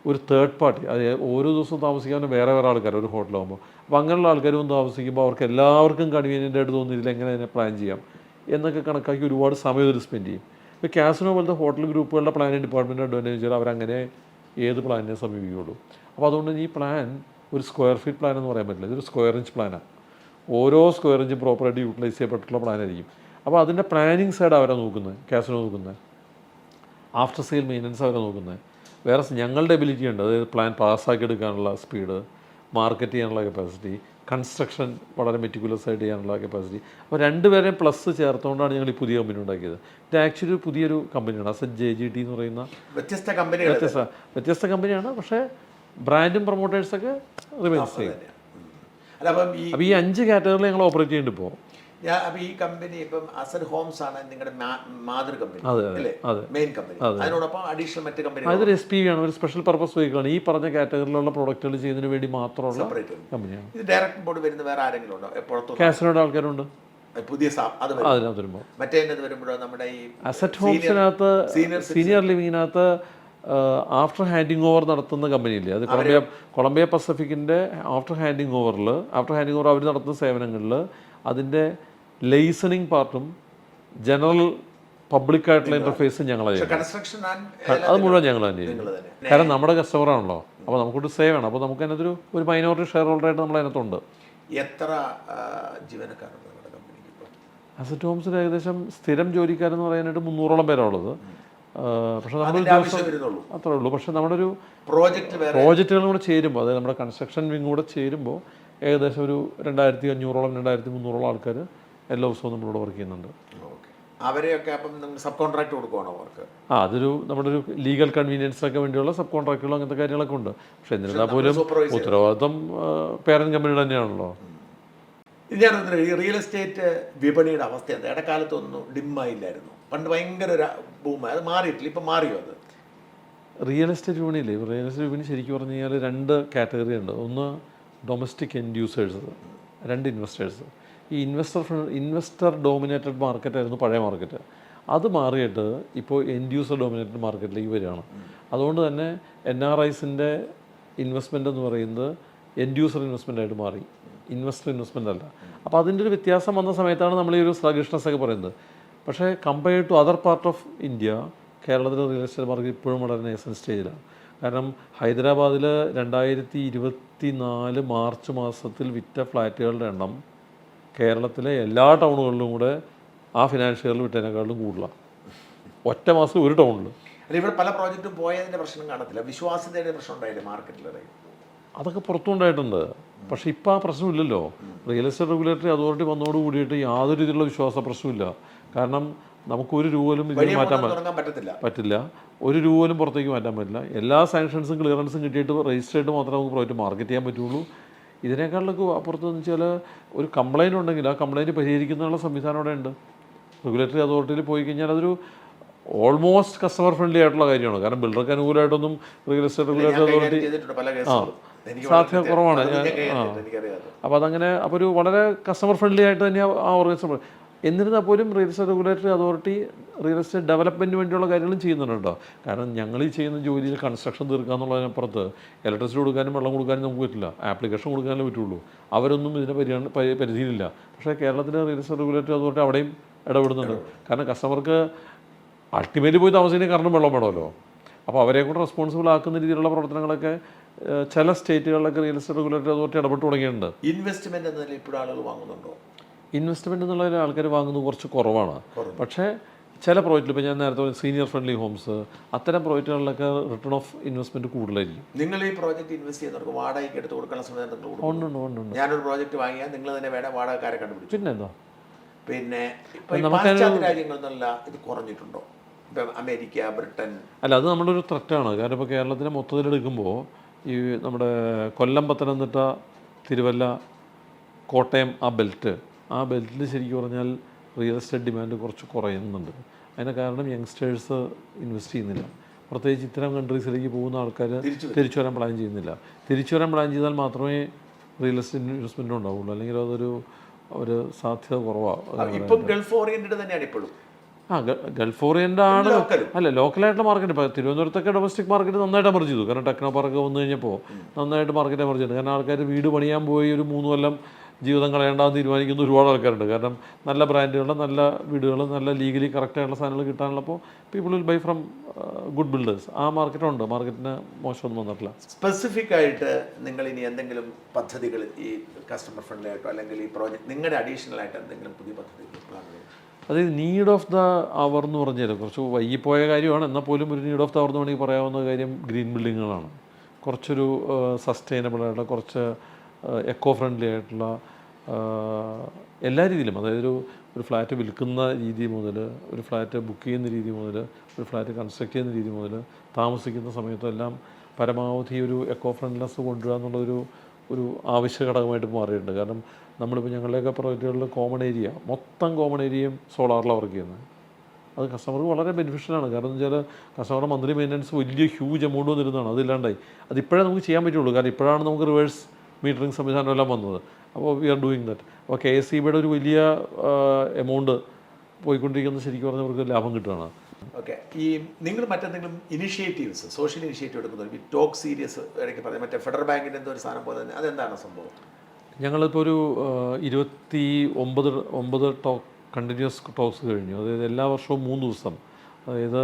[SPEAKER 1] ഒരു തേർഡ് പാർട്ടി, അത് ഓരോ ദിവസവും താമസിക്കാൻ വേറെ ആൾക്കാർ ഒരു ഹോട്ടലാകുമ്പോൾ. അപ്പോൾ അങ്ങനെയുള്ള ആൾക്കാരും താമസിക്കുമ്പോൾ അവർക്ക് എല്ലാവർക്കും കൺവീനിയൻ്റ് ആയിട്ട് തോന്നുന്നു ഇതിലെങ്ങനെ അതിനെ പ്ലാൻ ചെയ്യാം എന്നൊക്കെ കണക്കാക്കി ഒരുപാട് സമയം ഇതിൽ സ്പെൻഡ് ചെയ്യും. ഇപ്പോൾ കാസിനോ പോലത്തെ ഹോട്ടൽ ഗ്രൂപ്പുകളുടെ പ്ലാനിങ് ഡിപ്പാർട്ട്മെൻറ്റ് അഡ്വാൻറ്റേജ് വെച്ചാൽ അവരങ്ങനെ ഏത് പ്ലാനിനെ സമീപിക്കുകയുള്ളൂ. അപ്പോൾ അതുകൊണ്ട് ഈ പ്ലാൻ ഒരു സ്ക്വയർ ഫീറ്റ് പ്ലാൻ എന്ന് പറയാൻ പറ്റില്ല, ഇതൊരു സ്ക്വയർ ഇഞ്ച് പ്ലാനാണ്. ഓരോ സ്ക്വയർ ഇഞ്ചും പ്രോപ്പറായിട്ട് യൂട്ടിലൈസ് ചെയ്യപ്പെട്ടിട്ടുള്ള പ്ലാനായിരിക്കും. അപ്പോൾ അതിൻ്റെ പ്ലാനിങ് സൈഡ് അവരെ നോക്കുന്നത്, കാസിനോ നോക്കുന്നത്, ആഫ്റ്റർ സെയിൽ മെയിൻ്റനൻസ് അവരെ നോക്കുന്നത്. വേറെ ഞങ്ങളുടെ എബിലിറ്റി ഉണ്ട്, അതായത് പ്ലാൻ പാസ്സാക്കി എടുക്കാനുള്ള സ്പീഡ്, മാർക്കറ്റ് ചെയ്യാനുള്ള കപ്പാസിറ്റി, കൺസ്ട്രക്ഷൻ വളരെ മെറ്റിക്കുലസ് ആയിട്ട് ചെയ്യാനുള്ള കപ്പാസിറ്റി. അപ്പോൾ രണ്ടുപേരെയും പ്ലസ് ചേർത്തുകൊണ്ടാണ് ഞങ്ങൾ ഈ പുതിയ കമ്പനി ഉണ്ടാക്കിയത്. ഇത് ആക്ച്വലി പുതിയൊരു കമ്പനിയാണ്, JGT എന്ന് പറയുന്ന വ്യത്യസ്ത കമ്പനിയാണ്. പക്ഷേ ബ്രാൻഡും പ്രൊമോട്ടേഴ്സൊക്കെ റിമെയിൻസ് ചെയ്യും. അപ്പോൾ ഈ 5 കാറ്റഗറിയിൽ ഞങ്ങൾ ഓപ്പറേറ്റ് ചെയ്യുന്നുണ്ട് ഇപ്പോൾ.
[SPEAKER 2] അപ്പോൾ ഈ കമ്പനി ഇപ്പം അസറ്റ് ഹോംസ് ആണ് നിങ്ങളുടെ മാതൃ കമ്പനി അല്ലേ,
[SPEAKER 1] അതെ,
[SPEAKER 2] മെയിൻ കമ്പനി. അതിനോടൊപ്പം അഡീഷണൽ മറ്റ് കമ്പനി,
[SPEAKER 1] അതൊരു SPV ആണ്, ഒരു സ്പെഷ്യൽ പർപ്പസ് വെഹിക്കിളാണ്. ഈ പറഞ്ഞ കാറ്റഗറിയിലുള്ള പ്രോഡക്റ്റുകൾ ചെയ്യുന്നതിന് വേണ്ടി മാത്രമുള്ള കമ്പനിയാണ്.
[SPEAKER 2] ഇത് ഡയറക്റ്റ് ബോർഡ് വരുന്ന വേറെ ആരെങ്കിലും ഉണ്ടോ? എപ്പോഴത്തും
[SPEAKER 1] കാസിനോയുടെ ആൾക്കാരുണ്ട്
[SPEAKER 2] പുതിയ
[SPEAKER 1] അതിനകത്ത് വരുമ്പോൾ.
[SPEAKER 2] മറ്റേ വരുമ്പോഴോ നമ്മുടെ ഈ
[SPEAKER 1] അസറ്റ് ഹോംസിനകത്ത് സീനിയർ ലിവിങ്ങിനകത്ത് ആഫ്റ്റർ ഹാൻഡിങ് ഓവർ നടത്തുന്ന കമ്പനിയില്ലേ, അത് കൊളംബിയ പസഫിക്കിൻ്റെ ആഫ്റ്റർ ഹാൻഡിങ് ഓവർ അവർ നടത്തുന്ന സേവനങ്ങളിൽ അതിൻ്റെ ലൈസണിങ് പാർട്ടും ജനറൽ പബ്ലിക്കായിട്ടുള്ള ഇൻ്റർഫേസും ഞങ്ങളാണ്, അത് മുഴുവൻ ഞങ്ങൾ തന്നെ. കാരണം നമ്മുടെ കസ്റ്റമറാണല്ലോ, അപ്പോൾ നമുക്കൊരു സേവനം, അപ്പോൾ നമുക്ക് അതിനകത്തൊരു ഒരു മൈനോറിറ്റി ഷെയർ ഹോൾഡറായിട്ട് നമ്മൾ അതിനകത്തുണ്ട്.
[SPEAKER 2] എത്ര ജീവനക്കാരുണ്ട് നമ്മുടെ കമ്പനിക്ക് ഇപ്പോൾ?
[SPEAKER 1] അസറ്റ് ഹോംസിൽ ഏകദേശം സ്ഥിരം ജോലിക്കാരെന്ന് പറയാനായിട്ട് 300ഓളം പേരാണുള്ളത്. പക്ഷേ നമ്മളൊരു ദിവസം അത്രേ ഉള്ളൂ. പക്ഷേ നമ്മുടെ ഒരു പ്രോജക്റ്റുകളും കൂടെ ചേരുമ്പോൾ, അതായത് നമ്മുടെ കൺസ്ട്രക്ഷൻ വിങ് കൂടെ ചേരുമ്പോൾ ഏകദേശം ഒരു 2500ഓളം 2300ഓളം ആൾക്കാർ എല്ലാ ദിവസവും നമ്മളിവിടെ വർക്ക് ചെയ്യുന്നുണ്ട്.
[SPEAKER 2] അവരെയൊക്കെ അപ്പം സബ് കോൺട്രാക്ട് കൊടുക്കുവാണോ അവർക്ക്?
[SPEAKER 1] അതൊരു നമ്മുടെ ഒരു ലീഗൽ കൺവീനിയൻസിനൊക്കെ വേണ്ടിയുള്ള സബ് കോൺട്രാക്റ്റുകളും അങ്ങനത്തെ കാര്യങ്ങളൊക്കെ ഉണ്ട്. പക്ഷേ എന്നിരുന്നാൽ പോലും ഉത്തരവാദിത്വം പേരന്റ് കമ്പനിയുടെ തന്നെയാണല്ലോ.
[SPEAKER 2] ഇത് ഞാൻ ഈ റിയൽ എസ്റ്റേറ്റ് വിപണിയുടെ അവസ്ഥ എന്താ? ഇടക്കാലത്തൊന്നും ഡിമ്മായില്ലായിരുന്നു, പണ്ട് ഭയങ്കര ഒരു ബൂമായി, അത് മാറിയിട്ടില്ല, ഇപ്പം മാറിയോ അത്?
[SPEAKER 1] റിയൽ എസ്റ്റേറ്റ് വിപണിയില്ലേ, റിയൽ എസ്റ്റേറ്റ് വിപണി ശരിക്കും പറഞ്ഞു കഴിഞ്ഞാൽ 2 കാറ്റഗറി ഉണ്ട്. ഒന്ന് ഡൊമസ്റ്റിക് എൻഡ് യൂസേഴ്സ്, 2 ഇൻവെസ്റ്റേഴ്സ്. ഈ ഇൻവെസ്റ്റർ ഡോമിനേറ്റഡ് മാർക്കറ്റായിരുന്നു പഴയ മാർക്കറ്റ്. അത് മാറിയിട്ട് ഇപ്പോൾ എൻഡ് യൂസർ ഡോമിനേറ്റഡ് മാർക്കറ്റിലേക്ക് വരികയാണ്. അതുകൊണ്ട് തന്നെ NRIസിൻ്റെ ഇൻവെസ്റ്റ്മെൻ്റ് എന്ന് പറയുന്നത് എൻഡ് യൂസർ ഇൻവെസ്റ്റ്മെൻ്റ് ആയിട്ട് മാറി, ഇൻവെസ്റ്റർ ഇൻവെസ്റ്റ്മെൻ്റ് അല്ല. അപ്പോൾ അതിൻ്റെ ഒരു വ്യത്യാസം വന്ന സമയത്താണ് നമ്മൾ ഈ ഒരു സ്ലഗിഷ്നെസ് ഒക്കെ പറയുന്നത്. പക്ഷേ compared to other part of India, കേരളത്തിലെ റിയൽ എസ്റ്റേറ്റ് മാർക്കറ്റ് ഇപ്പോഴും വളരെ നേസൻ സ്റ്റേജിലാണ്. കാരണം ഹൈദരാബാദിൽ 2024 മാർച്ച് മാസത്തിൽ വിറ്റ ഫ്ലാറ്റുകളുടെ എണ്ണം കേരളത്തിലെ എല്ലാ ടൗണുകളിലും കൂടെ ആ ഫിനാൻഷ്യൽ ഇയറിൽ വിറ്റതിനേക്കാളും കൂടുതലാണ്, ഒറ്റ മാസം ഒരു ടൗണിൽ.
[SPEAKER 2] ഇവിടെ പല പ്രോജക്റ്റും പോയതിൻ്റെ പ്രശ്നം കാണത്തില്ല, വിശ്വാസ്യതയുടെ പ്രശ്നം ഉണ്ടായില്ലേ മാർക്കറ്റിലിറങ്ങി?
[SPEAKER 1] അതൊക്കെ പുറത്തുണ്ടായിട്ടുണ്ട്. പക്ഷേ ഇപ്പോൾ ആ പ്രശ്നമില്ലല്ലോ. റിയൽ എസ്റ്റേറ്റ് റെഗുലേറ്ററി അതോറിറ്റി വന്നതോട് കൂടിയിട്ട് യാതൊരു രീതിയിലുള്ള വിശ്വാസ പ്രശ്നമില്ല. കാരണം നമുക്കൊരു രൂപ പോലും ഇതിന് മാറ്റാൻ പറ്റില്ല, ഒരു രൂപ പോലും പുറത്തേക്ക് മാറ്റാൻ പറ്റില്ല. എല്ലാ സാങ്ഷൻസും ക്ലിയറൻസും കിട്ടിയിട്ട് രജിസ്റ്റർ ചെയ്തിട്ട് മാത്രമേ നമുക്ക് പ്രോജക്റ്റ് മാർക്കറ്റ് ചെയ്യാൻ പറ്റുള്ളൂ. ഇതിനേക്കാളൊക്കെ അപ്പുറത്തെന്ന് വെച്ചാൽ ഒരു കംപ്ലയിൻ്റ് ഉണ്ടെങ്കിൽ ആ കംപ്ലയിൻറ്റ് പരിഹരിക്കുന്നതിനുള്ള സംവിധാനം അവിടെ ഉണ്ട്. റെഗുലേറ്ററി അതോറിറ്റിയിൽ പോയി കഴിഞ്ഞാൽ അതൊരു ഓൾമോസ്റ്റ് കസ്റ്റമർ ഫ്രണ്ട്ലി ആയിട്ടുള്ള കാര്യമാണ്. കാരണം ബിൽഡർക്ക് അനുകൂലമായിട്ടൊന്നും റിയൽ എസ്റ്റേറ്റ് റെഗുലേറ്ററി അതോറിറ്റി സാധ്യത കുറവാണ്. അപ്പോൾ അതങ്ങനെ അപ്പോൾ ഒരു വളരെ കസ്റ്റമർ ഫ്രണ്ട്ലി ആയിട്ട് തന്നെ ആ ഓർഗനൈസേഷൻ. എന്നിരുന്നാൽ പോലും real estate regulatory authority real estate ഡെവലപ്മെൻറ്റിന് വേണ്ടിയുള്ള കാര്യങ്ങളും ചെയ്യുന്നുണ്ട് കേട്ടോ. കാരണം ഞങ്ങൾ ഈ ചെയ്യുന്ന ജോലിയിൽ കൺസ്ട്രക്ഷൻ തീർക്കുക എന്നുള്ളതിനപ്പുറത്ത് ഇലക്ട്രിസിറ്റി കൊടുക്കാനും വെള്ളം കൊടുക്കാനും നമുക്ക് പറ്റില്ല, ആപ്ലിക്കേഷൻ കൊടുക്കാനേ പറ്റുള്ളൂ. അവരൊന്നും ഇതിനെ പരിധിയിലില്ല. പക്ഷേ കേരളത്തിലെ റിയൽ എസ്റ്റേറ്റ് റെഗുലേറ്ററി അതോറിറ്റി അവിടെയും ഇടപെടുന്നുണ്ട്. കാരണം കസ്റ്റമർക്ക് അൾട്ടിമേറ്റ്ലി പോയി താമസിക്കുന്ന കാരണം വെള്ളം വേണമല്ലോ. അപ്പോൾ അവരെ കൂടെ റെസ്പോൺസിബിൾ ആക്കുന്ന രീതിയിലുള്ള പ്രവർത്തനങ്ങളൊക്കെ ചില സ്റ്റേറ്റുകളിലൊക്കെ റിയൽ എസ്റ്റേറ്റ് റെഗുലേറ്ററി അതോറിറ്റി ഇടപെട്ട് തുടങ്ങിയിട്ടുണ്ട്.
[SPEAKER 2] ഇൻവെസ്റ്റ്മെൻറ്റ് എന്നതിൽ ഇപ്പോഴും ആളുകൾ വാങ്ങുന്നുണ്ടോ?
[SPEAKER 1] ഇൻവെസ്റ്റ്മെൻറ്റ് എന്നുള്ള ആൾക്കാർ വാങ്ങുന്നത് കുറച്ച് കുറവാണ്. പക്ഷേ ചില പ്രോജക്റ്റിൽ ഇപ്പോൾ ഞാൻ നേരത്തെ സീനിയർ ഫ്രണ്ട്ലി ഹോംസ് അത്തരം പ്രോജക്റ്റുകളിലൊക്കെ റിട്ടേൺ ഓഫ് ഇൻവെസ്റ്റ്മെൻറ്റ് കൂടുതലായിരിക്കും.
[SPEAKER 2] നിങ്ങൾ ഈ പ്രോജക്റ്റ് ഇൻവെസ്റ്റ് ചെയ്യുന്നവർക്ക് വാടകയ്ക്ക് എടുത്ത് കൊടുക്കാനുള്ള സംവിധാനം
[SPEAKER 1] ഉണ്ട്.
[SPEAKER 2] ഞാനൊരു പ്രോജക്റ്റ് വാങ്ങിയാൽ നിങ്ങൾ തന്നെ വേണം വാടകക്കാരെ കണ്ടുപിടിച്ചു.
[SPEAKER 1] പിന്നെന്താ,
[SPEAKER 2] പിന്നെ പാശ്ചാത്യ രാജ്യങ്ങളിൽ നിന്നല്ല ഇത് കുറഞ്ഞിട്ടുണ്ടോ? ഇപ്പം അമേരിക്ക, ബ്രിട്ടൻ
[SPEAKER 1] അല്ല, അത് നമ്മുടെ ഒരു ത്രെറ്റാണ്. കാരണം ഇപ്പോൾ കേരളത്തിനെ മൊത്തത്തിലെടുക്കുമ്പോൾ ഈ നമ്മുടെ കൊല്ലം, പത്തനംതിട്ട, തിരുവല്ല, കോട്ടയം ആ ബെൽറ്റിൽ ശരിക്കും പറഞ്ഞാൽ റിയൽ എസ്റ്റേറ്റ് ഡിമാൻഡ് കുറച്ച് കുറയുന്നുണ്ട്. അതിന് കാരണം യങ്സ്റ്റേഴ്സ് ഇൻവെസ്റ്റ് ചെയ്യുന്നില്ല. പ്രത്യേകിച്ച് ഇത്തരം കൺട്രീസിലേക്ക് പോകുന്ന ആൾക്കാർ തിരിച്ചു വരാൻ പ്ലാൻ ചെയ്യുന്നില്ല. തിരിച്ചു വരാൻ പ്ലാൻ ചെയ്താൽ മാത്രമേ റിയൽ എസ്റ്റേറ്റ് ഇൻവെസ്റ്റ്മെൻറ്റ് ഉണ്ടാവുള്ളൂ, അല്ലെങ്കിൽ അതൊരു ഒരു സാധ്യത കുറവാണ്.
[SPEAKER 2] ഇപ്പം ഗൾഫ് ഓറിയൻറ്റഡ് തന്നെയാണ് ഇപ്പോഴും.
[SPEAKER 1] ഗൾഫ് ഓറിയൻ്റ് ആണ്. അല്ല, ലോക്കലായിട്ടുള്ള മാർക്കറ്റ് ഇപ്പോൾ തിരുവനന്തപുരത്തൊക്കെ ഡൊമസ്റ്റിക് മാർക്കറ്റ് നന്നായിട്ട് എമർജ് ചെയ്തു. കാരണം ടെക്നോ പാർക്ക് വന്നു കഴിഞ്ഞപ്പോൾ നന്നായിട്ട് മാർക്കറ്റ് എമർജ് ചെയ്തു. കാരണം ആൾക്കാർ വീട് പണിയാൻ പോയി ഒരു 3 കൊല്ലം ജീവിതം കളയേണ്ടെന്ന് തീരുമാനിക്കുന്ന ഒരുപാട് ആൾക്കാരുണ്ട്. കാരണം നല്ല ബ്രാൻഡുകളുടെ നല്ല വീടുകൾ നല്ല ലീഗലി കറക്റ്റായിട്ടുള്ള സാധനങ്ങൾ കിട്ടാനുള്ളപ്പോൾ people will buy from good builders. ആ മാർക്കറ്റുണ്ട്, മാർക്കറ്റിന് മോശമൊന്നും വന്നിട്ടില്ല.
[SPEAKER 2] സ്പെസിഫിക് ആയിട്ട് നിങ്ങൾ ഇനി എന്തെങ്കിലും പദ്ധതികൾ ഈ കസ്റ്റമർ ഫ്രണ്ട്ലി ആയിട്ടോ അല്ലെങ്കിൽ ഈ പ്രോജക്റ്റ് നിങ്ങളുടെ അഡീഷണൽ ആയിട്ട് എന്തെങ്കിലും പുതിയ പദ്ധതികൾ പ്ലാൻ ചെയ്യുന്നു?
[SPEAKER 1] അതായത് നീഡ് ഓഫ് ദ അവർ എന്ന് പറഞ്ഞാൽ കുറച്ച് വൈകിപ്പോയ കാര്യമാണ്, എന്നാൽ പോലും ഒരു നീഡ് ഓഫ് ദ അവർ എന്ന് വേണമെങ്കിൽ പറയാവുന്ന കാര്യം ഗ്രീൻ ബിൽഡിങ്ങുകളാണ്. കുറച്ചൊരു സസ്റ്റൈനബിൾ ആയിട്ടുള്ള, കുറച്ച് എക്കോ ഫ്രണ്ട്ലി ആയിട്ടുള്ള എല്ലാ രീതിയിലും, അതായത് ഒരു ഫ്ലാറ്റ് വിൽക്കുന്ന രീതി മുതൽ, ഒരു ഫ്ലാറ്റ് ബുക്ക് ചെയ്യുന്ന രീതി മുതൽ, ഒരു ഫ്ലാറ്റ് കൺസ്ട്രക്ട് ചെയ്യുന്ന രീതി മുതൽ, താമസിക്കുന്ന സമയത്തെല്ലാം പരമാവധി ഒരു എക്കോ ഫ്രണ്ട്ലിനെസ് കൊണ്ടുവരിക എന്നുള്ളൊരു ആവശ്യ ഘടകമായിട്ട് മാറിയിട്ടുണ്ട്. കാരണം നമ്മളിപ്പോൾ ഞങ്ങളുടെയൊക്കെ പ്രോജക്റ്റുകളിൽ മൊത്തം കോമൺ ഏരിയയും സോളാറിലാണ് വർക്ക് ചെയ്യുന്നത്. അത് കസ്റ്റമർക്ക് വളരെ ബെനിഫിഷ്യലാണ്. കാരണം എന്ന് വെച്ചാൽ കസ്റ്റമറുടെ മന്ത്ലി മെയിൻ്റനൻസ് വലിയ ഹ്യൂജ് എമൗണ്ട് വന്നിരുന്നതാണ്, അതില്ലാണ്ടായി. അതിപ്പോഴേ നമുക്ക് ചെയ്യാൻ പറ്റുള്ളൂ, കാരണം ഇപ്പോഴാണ് നമുക്ക് റിവേഴ്സ് മീറ്ററിങ് സംവിധാനം എല്ലാം വന്നത്. അപ്പോൾ വി ആർ ഡൂയിങ് ദാറ്റ്. അപ്പോൾ KSEBിയുടെ ഒരു വലിയ എമൗണ്ട് പോയിക്കൊണ്ടിരിക്കുന്നത് ശരിക്കും പറഞ്ഞവർക്ക് ലാഭം കിട്ടുകയാണ്.
[SPEAKER 2] ഓക്കെ. ഈ നിങ്ങൾ മറ്റെന്തെങ്കിലും ഇനിഷ്യേറ്റീവ്സ്, സോഷ്യൽ ഇനിഷ്യേറ്റീവ് എടുക്കുന്നത്, ഈ ടോക്ക് സീരീസ് ഇടയ്ക്ക് പറഞ്ഞാൽ മറ്റേ ഫെഡറൽ ബാങ്കിൻ്റെ എന്തോ ഒരു സാധനം പോലെ തന്നെ, അതെന്താണ് സംഭവം?
[SPEAKER 1] ഞങ്ങളിപ്പോൾ ഒരു 29 കണ്ടിന്യൂസ് ടോക്സ് കഴിഞ്ഞു. അതായത് എല്ലാ വർഷവും 3 ദിവസം, അതായത്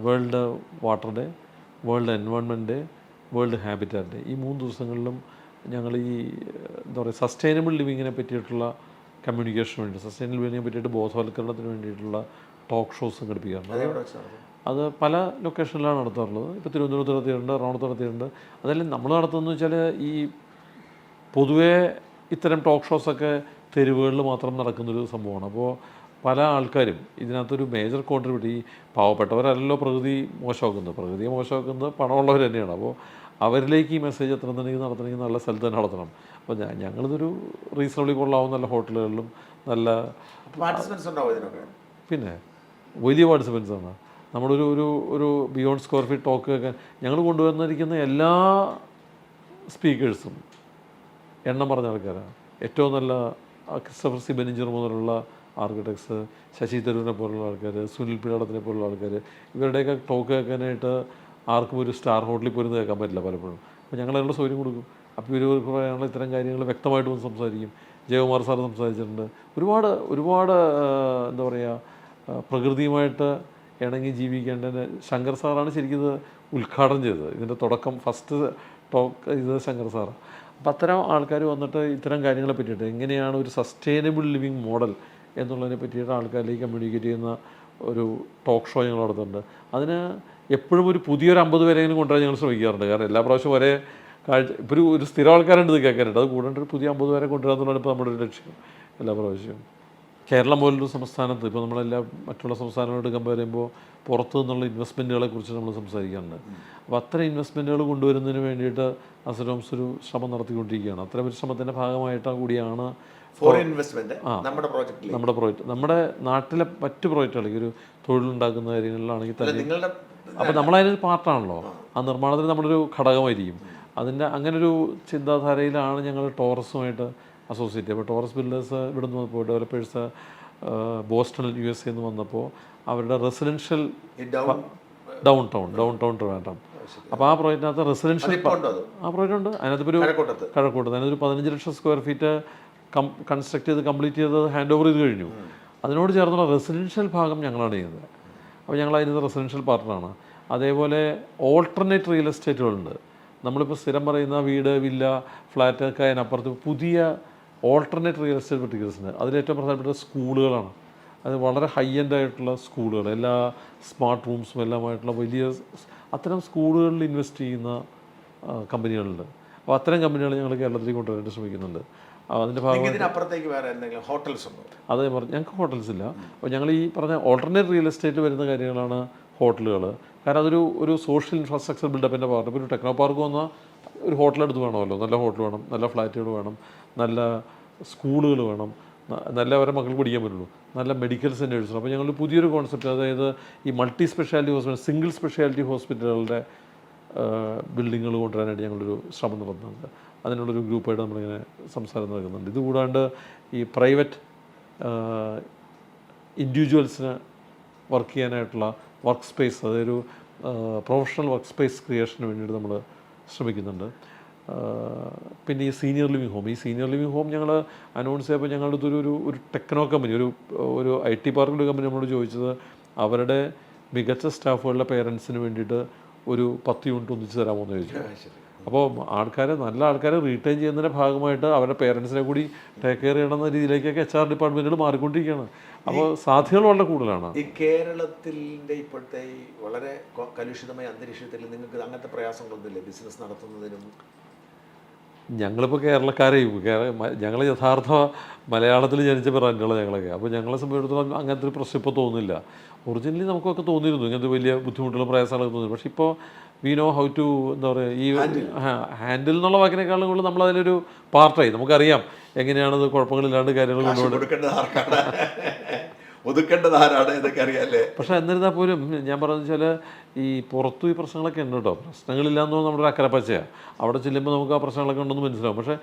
[SPEAKER 1] world water day, world environment day, world habitat day, ഈ 3 ദിവസങ്ങളിലും ഞങ്ങൾ ഈ എന്താ പറയുക സസ്റ്റൈനബിൾ ലിവിങ്ങിനെ പറ്റിയിട്ടുള്ള കമ്മ്യൂണിക്കേഷന് വേണ്ടി, സസ്റ്റൈനബിൾ ലിവിങ്ങിനെ പറ്റിയിട്ട് ബോധവൽക്കരണത്തിന് വേണ്ടിയിട്ടുള്ള ടോക്ക് ഷോസ് സംഘടിപ്പിക്കാറുണ്ട്. അത് പല ലൊക്കേഷനിലാണ് നടത്താറുള്ളത്. ഇപ്പോൾ തിരുവനന്തപുരത്ത് നടത്തിയിട്ടുണ്ട്, എറണാകുളത്ത് നടത്തിയിട്ടുണ്ട്. അതെല്ലാം നമ്മൾ നടത്തുന്നതെന്ന് വെച്ചാൽ ഈ പൊതുവേ ഇത്തരം ടോക്ക് ഷോസൊക്കെ തെരുവുകളിൽ മാത്രം നടക്കുന്നൊരു സംഭവമാണ്. അപ്പോൾ പല ആൾക്കാരും ഇതിനകത്തൊരു മേജർ കോൺട്രിബ്യൂട്ട്, ഈ പാവപ്പെട്ടവരല്ലല്ലോ പ്രകൃതിയെ മോശമാക്കുന്നത് പണമുള്ളവർ തന്നെയാണ്. അപ്പോൾ അവരിലേക്ക് ഈ മെസ്സേജ് നടത്തണമെങ്കിൽ നല്ല സ്ഥലത്ത് തന്നെ നടത്തണം. അപ്പോൾ ഞങ്ങളിതൊരു റീസണബിളി കൊള്ളാവുന്ന നല്ല ഹോട്ടലുകളിലും നല്ല
[SPEAKER 2] പാർട്ടിസിപ്പൻസ് ഉണ്ടാവും ഇതിനൊക്കെ.
[SPEAKER 1] പിന്നെ വലിയ പാർട്ടിസിപ്പൻസാണ്. ഒരു ബിയോണ്ട് സ്ക്വയർ ഫീറ്റ് ടോക്ക് കേൾക്കാൻ ഞങ്ങൾ കൊണ്ടുവന്നിരിക്കുന്ന എല്ലാ സ്പീക്കേഴ്സും എണ്ണം പറഞ്ഞ ആൾക്കാരാണ്. ഏറ്റവും നല്ല ക്രിസ്റ്റഫർ സി ബെനിഞ്ചർ മുതലുള്ള ആർക്കിടെക്ട്സ്, ശശി തരൂരിനെ പോലുള്ള ആൾക്കാർ, സുനിൽ പിള്ളടത്തിനെ പോലുള്ള ആൾക്കാർ, ഇവരുടെയൊക്കെ ടോക്ക് കേൾക്കാനായിട്ട് ആർക്കും ഒരു സ്റ്റാർ ഹോട്ടലിൽ പോലും കേൾക്കാൻ പറ്റില്ല പലപ്പോഴും. അപ്പോൾ ഞങ്ങളതിനുള്ള സൗകര്യം കൊടുക്കും. അപ്പോൾ ഇവർ പറയാനുള്ള ഇത്തരം കാര്യങ്ങൾ വ്യക്തമായിട്ട് വന്ന് സംസാരിക്കും. ജയകുമാർ സാർ സംസാരിച്ചിട്ടുണ്ട്. ഒരുപാട് എന്താ പറയുക പ്രകൃതിയുമായിട്ട് ഇണങ്ങി ജീവിക്കേണ്ടത് ശങ്കർ സാറാണ് ശരിക്കും ഇത് ഉദ്ഘാടനം ചെയ്തത്. ഇതിൻ്റെ തുടക്കം ഫസ്റ്റ് ടോക്ക് ഇത് ശങ്കർ സാറാണ്. അപ്പോൾ അത്തരം ആൾക്കാർ വന്നിട്ട് ഇത്തരം കാര്യങ്ങളെ പറ്റിയിട്ട് എങ്ങനെയാണ് ഒരു സസ്റ്റൈനബിൾ ലിവിങ് മോഡൽ എന്നുള്ളതിനെ പറ്റിയിട്ട് ആൾക്കാരിലേക്ക് കമ്മ്യൂണിക്കേറ്റ് ചെയ്യുന്ന ഒരു ടോക്ക് ഷോ ഞങ്ങൾ നടത്തുന്നുണ്ട്. അതിന് എപ്പോഴും ഒരു പുതിയൊരു 50 പേരെങ്കിലും കൊണ്ടുവരാൻ ഞങ്ങൾ ശ്രമിക്കാറുണ്ട്. കാരണം എല്ലാ പ്രാവശ്യവും ഒരേ ഇപ്പോൾ ഒരു സ്ഥിരം ആൾക്കാരുണ്ട് ഇത് കേൾക്കാനായിട്ട്. അത് കൂടാണ്ട് ഒരു പുതിയ 50 പേരെ കൊണ്ടുവരിക എന്നുള്ളതാണ് ഇപ്പോൾ നമ്മുടെ ഒരു ലക്ഷ്യം എല്ലാ പ്രാവശ്യവും. കേരളം പോലൊരു സംസ്ഥാനത്ത് ഇപ്പോൾ നമ്മളെല്ലാം മറ്റുള്ള സംസ്ഥാനങ്ങളോട് കമ്പയർ ചെയ്യുമ്പോൾ പുറത്തു നിന്നുള്ള ഇൻവെസ്റ്റ്മെൻറ്റുകളെ കുറിച്ച് നമ്മൾ സംസാരിക്കാറുണ്ട്. അപ്പോൾ അത്തരം ഇൻവെസ്റ്റ്മെൻറ്റുകൾ കൊണ്ടുവരുന്നതിന് വേണ്ടിയിട്ട് അസറ്റോംസ് ഒരു ശ്രമം നടത്തിക്കൊണ്ടിരിക്കുകയാണ്. അത്തരം ഒരു ശ്രമത്തിൻ്റെ ഭാഗമായിട്ട് കൂടിയാണ്
[SPEAKER 2] ഫോറിൻ ഇൻവെസ്റ്റ്മെൻറ്റ് നമ്മുടെ
[SPEAKER 1] പ്രോജക്റ്റ്, നമ്മുടെ നാട്ടിലെ മറ്റ് പ്രോജക്റ്റുകളിലേക്ക് ഒരു തൊഴിലുണ്ടാക്കുന്ന കാര്യങ്ങളിലാണെങ്കിൽ തന്നെ. അപ്പോൾ നമ്മളതിനൊരു പാർട്ടാണല്ലോ, ആ നിർമ്മാണത്തിന് നമ്മളൊരു ഘടകമായിരിക്കും. അങ്ങനൊരു ചിന്താധാരയിലാണ് ഞങ്ങൾ ടോറസുമായിട്ട് അസോസിയേറ്റ് ചെയ്യുക. അപ്പോൾ ടോറസ് ബിൽഡേഴ്സ് ഇവിടെ നിന്ന് വന്നപ്പോൾ, ഡെവലപ്പേഴ്സ് ബോസ്റ്റണിൽ USA നിന്ന് വന്നപ്പോൾ അവരുടെ റെസിഡൻഷ്യൽ ഡൗൺ ടൗൺ ട്രിവാൻഡ്രം. അപ്പോൾ ആ പ്രോജക്റ്റിനകത്ത് റെസിഡൻഷ്യൽ ആ പ്രോജക്റ്റ് ഉണ്ട്. അതിനകത്ത് ഒരു കഴക്കൂട്ടത്ത് അതിനൊരു 15 ലക്ഷം സ്ക്വയർ ഫീറ്റ് കൺസ്ട്രക്ട് ചെയ്ത് കംപ്ലീറ്റ് ചെയ്ത് ഹാൻഡ് ഓവർ ചെയ്ത് കഴിഞ്ഞു. അതിനോട് ചേർന്നുള്ള റെസിഡൻഷ്യൽ ഭാഗം ഞങ്ങളാണ് ചെയ്യുന്നത്. അപ്പോൾ ഞങ്ങൾ അതിനകത്ത് റെസിഡൻഷ്യൽ പാർട്ണറാണ്. അതേപോലെ ഓൾട്ടർനേറ്റ് റിയൽ എസ്റ്റേറ്റുകളുണ്ട്. നമ്മളിപ്പോൾ സ്ഥിരം പറയുന്ന വീട്, വില്ല, ഫ്ലാറ്റ് ഒക്കെ അതിനപ്പുറത്ത് പുതിയ ഓൾട്ടർനേറ്റ് റിയൽ എസ്റ്റേറ്റ് വെർട്ടിക്കൽസിന് അതിലേറ്റവും പ്രധാനപ്പെട്ട സ്കൂളുകളാണ്. അത് വളരെ ഹൈ എൻഡ് ആയിട്ടുള്ള സ്കൂളുകൾ, എല്ലാ സ്മാർട്ട് റൂംസും എല്ലാമായിട്ടുള്ള വലിയ അത്തരം സ്കൂളുകളിൽ ഇൻവെസ്റ്റ് ചെയ്യുന്ന കമ്പനികളുണ്ട്. അപ്പോൾ അത്തരം കമ്പനികൾ ഞങ്ങൾ കേരളത്തിലേക്ക് കൊണ്ടുവരാനായിട്ട് ശ്രമിക്കുന്നുണ്ട്. അതിൻ്റെ
[SPEAKER 2] ഭാഗമായിട്ട് വേറെ എന്തെങ്കിലും ഹോട്ടൽസ് ഉണ്ടോ?
[SPEAKER 1] അതേ പറഞ്ഞു, ഞങ്ങൾക്ക് ഹോട്ടൽസ് ഇല്ല. അപ്പോൾ ഞങ്ങൾ ഈ പറഞ്ഞ ഓൾട്ടർനേറ്റ് റിയൽ എസ്റ്റേറ്റ് വരുന്ന കാര്യങ്ങളാണ് ഹോട്ടലുകൾ. കാരണം ഒരു സോഷ്യൽ ഇൻഫ്രാസ്ട്രക്ചർ ബിൽഡപ്പിൻ്റെ പാർട്ട്. ഇപ്പോൾ ഒരു ടെക്നോ പാർക്ക് വന്നാൽ ഒരു ഹോട്ടലെടുത്ത് വേണമല്ലോ, നല്ല ഹോട്ടൽ വേണം, നല്ല ഫ്ലാറ്റുകൾ വേണം, നല്ല സ്കൂളുകൾ വേണം, നല്ല അവരെ മക്കൾക്ക് പഠിക്കാൻ പറ്റുള്ളൂ, നല്ല മെഡിക്കൽ സെൻറ്റേഴ്സ്. അപ്പോൾ ഞങ്ങൾ പുതിയൊരു കോൺസെപ്റ്റ്, അതായത് ഈ multi speciality hospital, single speciality ഹോസ്പിറ്റലുകളുടെ ബിൽഡിങ്ങുകൾ കൊണ്ടുവരാനായിട്ട് ഞങ്ങളൊരു ശ്രമം നടത്തുന്നുണ്ട്. അതിനുള്ളൊരു ഗ്രൂപ്പായിട്ട് നമ്മളിങ്ങനെ സംസാരം നടക്കുന്നുണ്ട്. ഇതുകൂടാണ്ട് ഈ പ്രൈവറ്റ് ഇൻഡിവിജ്വൽസിന് വർക്ക് ചെയ്യാനായിട്ടുള്ള വർക്ക് സ്പേസ്, അതൊരു പ്രൊഫഷണൽ വർക്ക് സ്പേസ് ക്രിയേഷന് വേണ്ടിയിട്ട് നമ്മൾ ശ്രമിക്കുന്നുണ്ട്. പിന്നെ ഈ സീനിയർ ലിവിങ് ഹോം ഞങ്ങൾ അനൗൺസ് ചെയ്തപ്പോൾ ഞങ്ങളുടെ ഒരു ടെക്നോ കമ്പനി, ഒരു IT പാർക്കിൻ്റെ കമ്പനി നമ്മളോട് ചോദിച്ചത് അവരുടെ മികച്ച സ്റ്റാഫുകളുടെ പേരൻസിന് വേണ്ടിയിട്ട് ഒരു 10 യൂണിറ്റ് ഒന്നിച്ച് തരാമോ എന്ന് ചോദിച്ചു. അപ്പോൾ നല്ല ആൾക്കാരെ റീറ്റെയിൻ ചെയ്യുന്നതിൻ്റെ ഭാഗമായിട്ട് അവരുടെ പേരൻസിനെ കൂടി ടേക്ക് കെയർ ചെയ്യണമെന്ന രീതിയിലേക്കൊക്കെ HR ഡിപ്പാർട്ട്മെൻറ്റുകൾ മാറിക്കൊണ്ടിരിക്കുകയാണ്. അപ്പോൾ സാധ്യതകൾ വളരെ കൂടുതലാണ്.
[SPEAKER 2] ഈ കേരളത്തിൻ്റെ ഇപ്പോഴത്തെ ഈ വളരെ കലുഷിതമായ അന്തരീക്ഷത്തിൽ നിങ്ങൾക്ക് അങ്ങനത്തെ പ്രയാസങ്ങളൊന്നുമില്ലേ ബിസിനസ് നടത്തുന്നതിനും?
[SPEAKER 1] ഞങ്ങളിപ്പോൾ കേരളക്കാരെയും ഞങ്ങൾ യഥാർത്ഥ മലയാളത്തിൽ ജനിച്ച ബ്രാൻഡുകൾ ഞങ്ങളൊക്കെ. അപ്പോൾ ഞങ്ങളെ സംബന്ധിച്ചിടത്തോളം അങ്ങനത്തെ ഒരു പ്രശ്നം ഇപ്പോൾ തോന്നുന്നില്ല. ഒറിജിനലി നമുക്കൊക്കെ തോന്നിയിരുന്നു ഇങ്ങനത്തെ വലിയ ബുദ്ധിമുട്ടുകളും പ്രയാസങ്ങളൊക്കെ തോന്നി. പക്ഷേ ഇപ്പോൾ വി നോ ഹൗ ടു എന്താ പറയുക, ഈ ഹാൻഡിൽ എന്നുള്ള വാക്കിനേക്കാളും കൂടുതൽ നമ്മളതിലൊരു പാർട്ടായി. നമുക്കറിയാം എങ്ങനെയാണത് കുഴപ്പങ്ങളില്ലാണ്ട് കാര്യങ്ങൾ
[SPEAKER 2] ഒതുക്കേണ്ടത് ആരാണ് ഇതൊക്കെ അറിയാമല്ലേ.
[SPEAKER 1] പക്ഷേ എന്നിരുന്നാൽ പോലും ഞാൻ പറഞ്ഞതെന്ന് വെച്ചാൽ ഈ പുറത്തു ഈ പ്രശ്നങ്ങളൊക്കെ ഉണ്ട് കേട്ടോ. പ്രശ്നങ്ങളില്ലാന്ന് തോന്നുന്നു നമ്മുടെ ഒരു അക്കരപ്പച്ചയാണ്. അവിടെ ചെല്ലുമ്പോൾ നമുക്ക് ആ പ്രശ്നങ്ങളൊക്കെ ഉണ്ടെന്ന് മനസ്സിലാവും. പക്ഷേ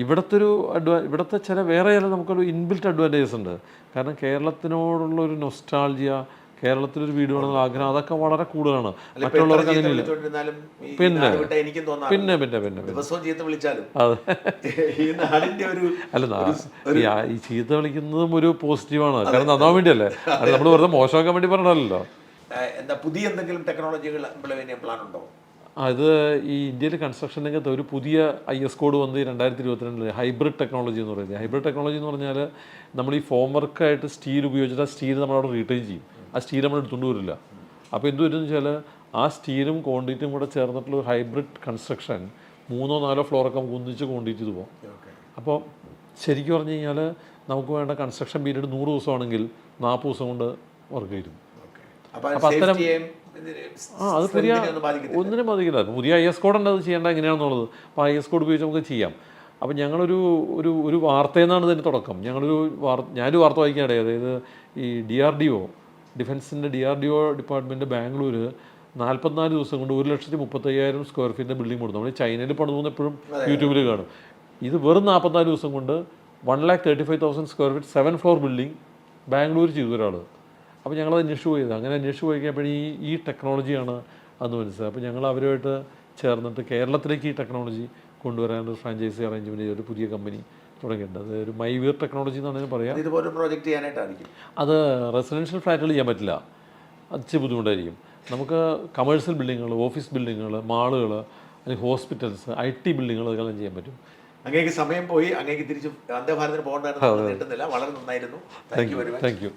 [SPEAKER 1] ഇവിടുത്തെ വേറെ ചില നമുക്കൊരു ഇൻബിൽറ്റ് അഡ്വാൻറ്റേജസ് ഉണ്ട്. കാരണം കേരളത്തിനോടുള്ള ഒരു നൊസ്റ്റാൾജിയ, കേരളത്തിലൊരു വീട് വേണമെന്നുള്ള ആഗ്രഹം അതൊക്കെ വളരെ കൂടുതലാണ്. മറ്റുള്ളവർക്ക് അങ്ങനെയില്ല. പിന്നെ ഈ ചീത്ത വിളിക്കുന്നതും ഒരു പോസിറ്റീവാണ്. കാരണം നന്നാൻ വേണ്ടിയല്ലേ, അത് നമ്മൾ വെറുതെ മോശമാക്കാൻ വേണ്ടി പറഞ്ഞല്ലോ.
[SPEAKER 2] എന്താ പുതിയ എന്തെങ്കിലും ടെക്നോളജികൾ പ്ലാൻ ഉണ്ടോ?
[SPEAKER 1] അത് ഈ ഇന്ത്യയിൽ കൺസ്ട്രക്ഷൻ രംഗത്ത് ഒരു പുതിയ IS കോഡ് വന്ന് 2022 ഹൈബ്രിഡ് ടെക്നോളജി എന്ന് പറയുന്നത്. ഹൈബ്രിഡ് ടെക്നോളജി എന്ന് പറഞ്ഞാൽ നമ്മൾ ഈ ഫോം വർക്കായിട്ട് സ്റ്റീൽ ഉപയോഗിച്ചിട്ട് ആ സ്റ്റീൽ നമ്മളവിടെ റീറ്റെയിൻ ചെയ്യും. ആ സ്റ്റീൽ നമ്മൾ എടുത്തുകൊണ്ട് വരില്ല. അപ്പോൾ എന്ത് വരുമെന്ന് വെച്ചാൽ ആ സ്റ്റീലും കോൺക്രീറ്റും കൂടെ ചേർന്നിട്ടുള്ള ഒരു ഹൈബ്രിഡ് കൺസ്ട്രക്ഷൻ 3 or 4 ഫ്ലോറൊക്കെ നമുക്ക് ഒന്നിച്ച് കോൺക്രീറ്റ് ചെയ്ത് പോകും. അപ്പോൾ ശരിക്കും പറഞ്ഞു കഴിഞ്ഞാൽ നമുക്ക് വേണ്ട കൺസ്ട്രക്ഷൻ പീരീഡ് 100 ദിവസമാണെങ്കിൽ 40 ദിവസം കൊണ്ട് വർക്ക് ചെയ്യും. അപ്പോൾ അത്തരം അത് പുതിയ ഒന്നിനും ബാധിക്കില്ല. പുതിയ IS കോഡ് ഉണ്ട്, അത് ചെയ്യേണ്ട എങ്ങനെയാണെന്നുള്ളത്. അപ്പോൾ IS കോഡ് ഉപയോഗിച്ച് നമുക്ക് ചെയ്യാം. അപ്പോൾ ഞങ്ങളൊരു ഒരു വാർത്തയിൽ നിന്നാണ് ഇതിൻ്റെ തുടക്കം. ഞാനൊരു വാർത്ത വായിക്കാനിടയായി. അതായത് ഈ DRDO ഡിഫൻസിൻ്റെ DRDO ഡിപ്പാർട്ട്മെൻറ്റ് ബാംഗ്ലൂർ 44 ദിവസം കൊണ്ട് 1,35,000 സ്ക്വയർ ഫീറ്റിൻ്റെ ബിൽഡിംഗ് കൊടുത്തു. നമ്മൾ ചൈനയിൽ പണിതുകൊണ്ട് എപ്പോഴും യൂട്യൂബിൽ കാണും. ഇത് വെറും 44 ദിവസം കൊണ്ട് 1,35,000 square feet 7 floor building Bangalore ചെയ്തു ഒരാൾ. അപ്പോൾ ഞങ്ങളത് അന്വേഷിച്ച് പോയത്. അങ്ങനെ അന്വേഷിച്ച് പോയിക്കപ്പോഴേ ഈ ടെക്നോളജിയാണ് അന്ന് മനസ്സിലായത്. അപ്പോൾ ഞങ്ങൾ അവരുമായിട്ട് ചേർന്നിട്ട് കേരളത്തിലേക്ക് ഈ ടെക്നോളജി കൊണ്ടുവരാനൊരു ഫ്രാഞ്ചൈസി അറേഞ്ച്മെൻറ്റ് ചെയ്തൊരു പുതിയ കമ്പനി തുടങ്ങിയിട്ടുണ്ട്. അത് ഒരു മൈവീർ ടെക്നോളജി എന്നാണ് പറയാം.
[SPEAKER 2] ഇതുപോലെ പ്രോജക്റ്റ് ചെയ്യാനായിട്ടായിരിക്കും.
[SPEAKER 1] അത് റെസിഡൻഷ്യൽ ഫ്ലാറ്റുകൾ ചെയ്യാൻ പറ്റില്ല, അത് ഇച്ചിരി ബുദ്ധിമുട്ടായിരിക്കും. നമുക്ക് കമേഴ്ഷ്യൽ ബിൽഡിങ്ങുകൾ, ഓഫീസ് ബിൽഡിങ്ങുകൾ, മാളുകൾ, അല്ലെങ്കിൽ ഹോസ്പിറ്റൽസ്, IT ബിൽഡിങ്ങുകൾ അതെല്ലാം ചെയ്യാൻ പറ്റും.
[SPEAKER 2] അങ്ങേക്ക് സമയം പോയി, അങ്ങേക്ക് തിരിച്ച് വന്ദേ ഭാരതിന് പോകേണ്ടതെന്ന് കിട്ടുന്നില്ല. വളരെ നന്നായിരുന്നു. Thank you very much.
[SPEAKER 1] Thank you.